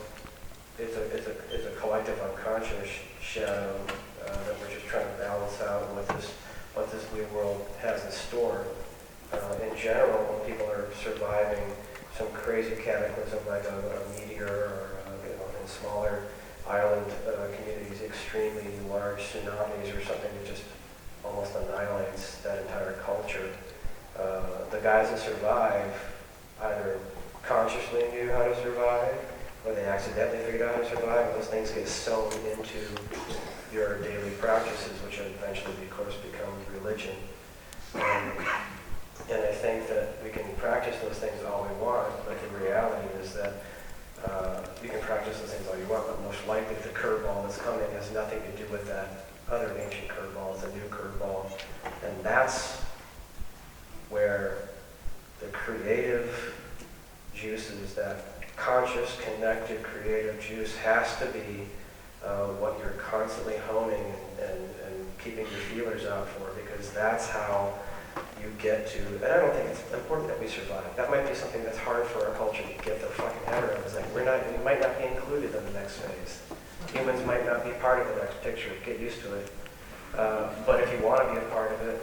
is a collective unconscious shadow that we're just trying to balance out what this new world has in store. In general, when people are surviving some crazy cataclysm like a meteor or in smaller island communities, extremely large tsunamis or something that just almost annihilates that entire culture. The guys that survive either consciously knew how to survive or they accidentally figured out how to survive, and those things get sewn into your daily practices, which eventually, of course, become religion. And I think that we can practice those things all we want, but the reality is that you can practice those things all you want, but most likely the curveball that's coming has nothing to do with that other ancient curveball. It's a new curveball. And that's where the creative juices, that conscious, connected, creative juice has to be what you're constantly honing and keeping your feelers out for, because that's how you get to, and I don't think it's important that we survive. That might be something that's hard for our culture to get their fucking head around. It's like we might not be included in the next phase. Humans might not be part of the next picture. Get used to it. But if you want to be a part of it,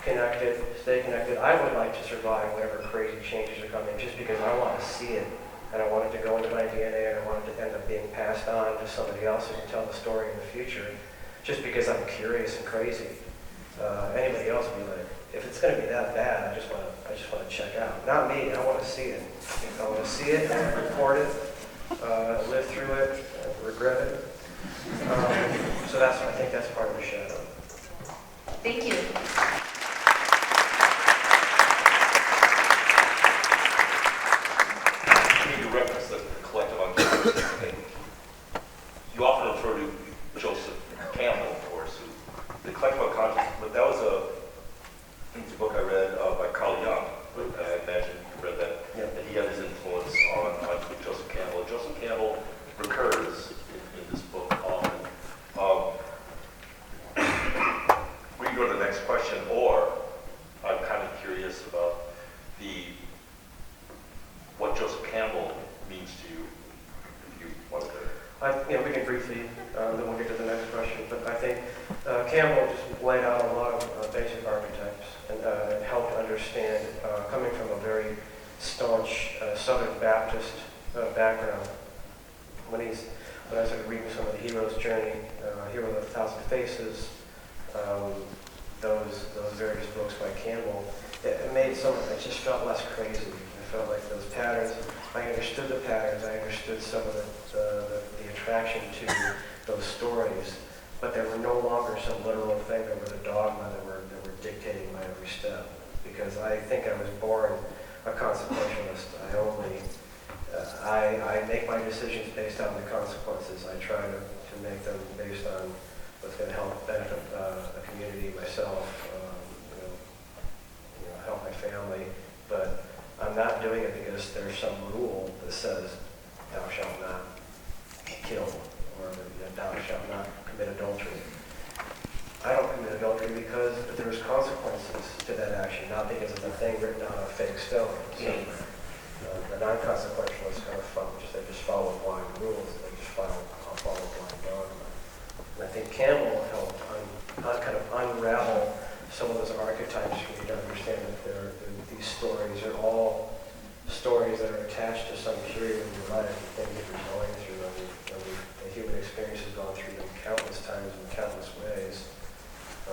connected, stay connected. I would like to survive whatever crazy changes are coming, just because I want to see it, and I want it to go into my DNA, and I want it to end up being passed on to somebody else who can tell the story in the future, just because I'm curious and crazy. Anybody else would be like, if it's going to be that bad, I just want to check out. Not me. I want to see it. I want to see it and report it, live through it, regret it. So I think that's part of the shadow. Thank you. You need to reference the collective unconscious thing. You often refer to Joseph Campbell, of course, the collective unconscious, but that was a book I read by Carl Jung. I imagine you read that. Yeah. And he had his influence on Joseph Campbell. Joseph Campbell recurs in this book often. We can go to the next question, or I'm kind of curious about what Joseph Campbell means to you, if you want to. We can briefly, then we'll get to the next question. But I think Campbell just laid out a lot of basic archetypes and helped understand, coming from a very staunch Southern Baptist background. When I started reading some of the hero's journey, Hero of a Thousand Faces, those various books by Campbell, it just felt less crazy. I felt like those patterns, I understood the patterns, I understood some of the attraction to those stories, but they were no longer some literal thing that were the dogma that were dictating my every step. Because I think I was born a consequentialist. I make my decisions based on the consequences. I try to make them based on what's going to help benefit the community, myself, help my family. But I'm not doing it because there's some rule that says thou shalt not kill, or thou shalt not commit adultery. I don't commit adultery because there's consequences to that action, not because it's a thing written on a fake stone. So, the non-consequentialists kind of follow blind rules. They just follow blind dogma. And I think Campbell helped kind of unravel some of those archetypes for you to understand that these stories are all stories that are attached to some period in your life, things that you're going through. The human experience has gone through them countless times in countless ways.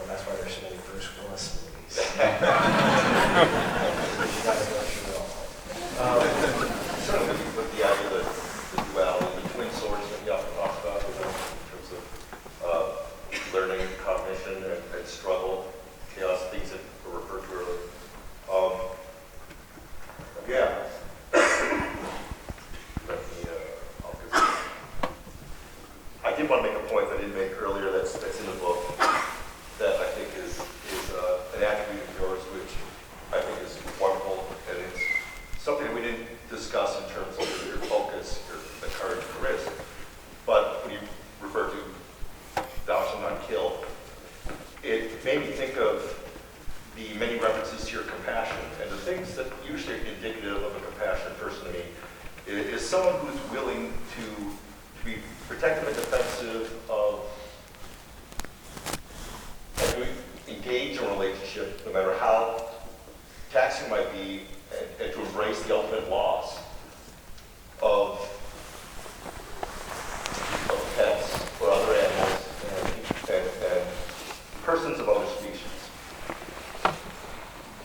That's why there's so many Bruce Willis movies. You gotta go through it all. Certainly with the idea that the duality, the twin swords that you often talk about, in terms of learning, cognition, and struggle, chaos, things that were referred to earlier. I did want to make a point that I didn't make earlier that's in the book that I think is an attribute of yours which I think is wonderful, and it's something that we didn't discuss in terms of your focus, the courage, and the risk. But when you refer to thou shalt not kill, it made me think of the many references to your compassion. And the things that usually are indicative of a compassionate person to me is someone who's willing to be protective and defensive of, and to engage in a relationship, no matter how taxing it might be, and to embrace the ultimate loss of pets or other animals and persons of other species.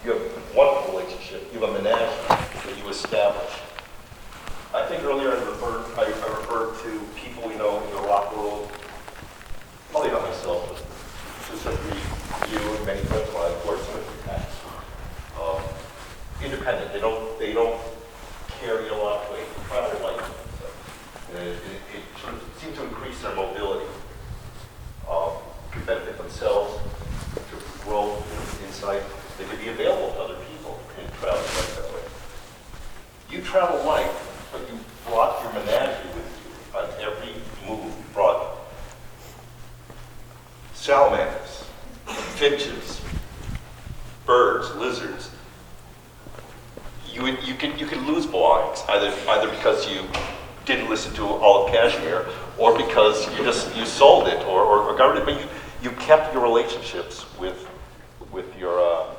You have a wonderful relationship. You have a menagerie that you establish. I think earlier I referred to people we know in the rock world, probably not myself, but specifically you and many friends of mine who are Synchronicities. Independent. They don't carry a lot of weight. They travel lightly. It sort of seems to increase their mobility, to benefit themselves, to grow insight. They could be available to other people in travel like that way. You travel light, but you brought your menagerie with you on every move. You brought salamanders, finches, birds, lizards. You can lose belongings either because you didn't listen to all of Kashmir, or because you sold it or governed it, but you kept your relationships with your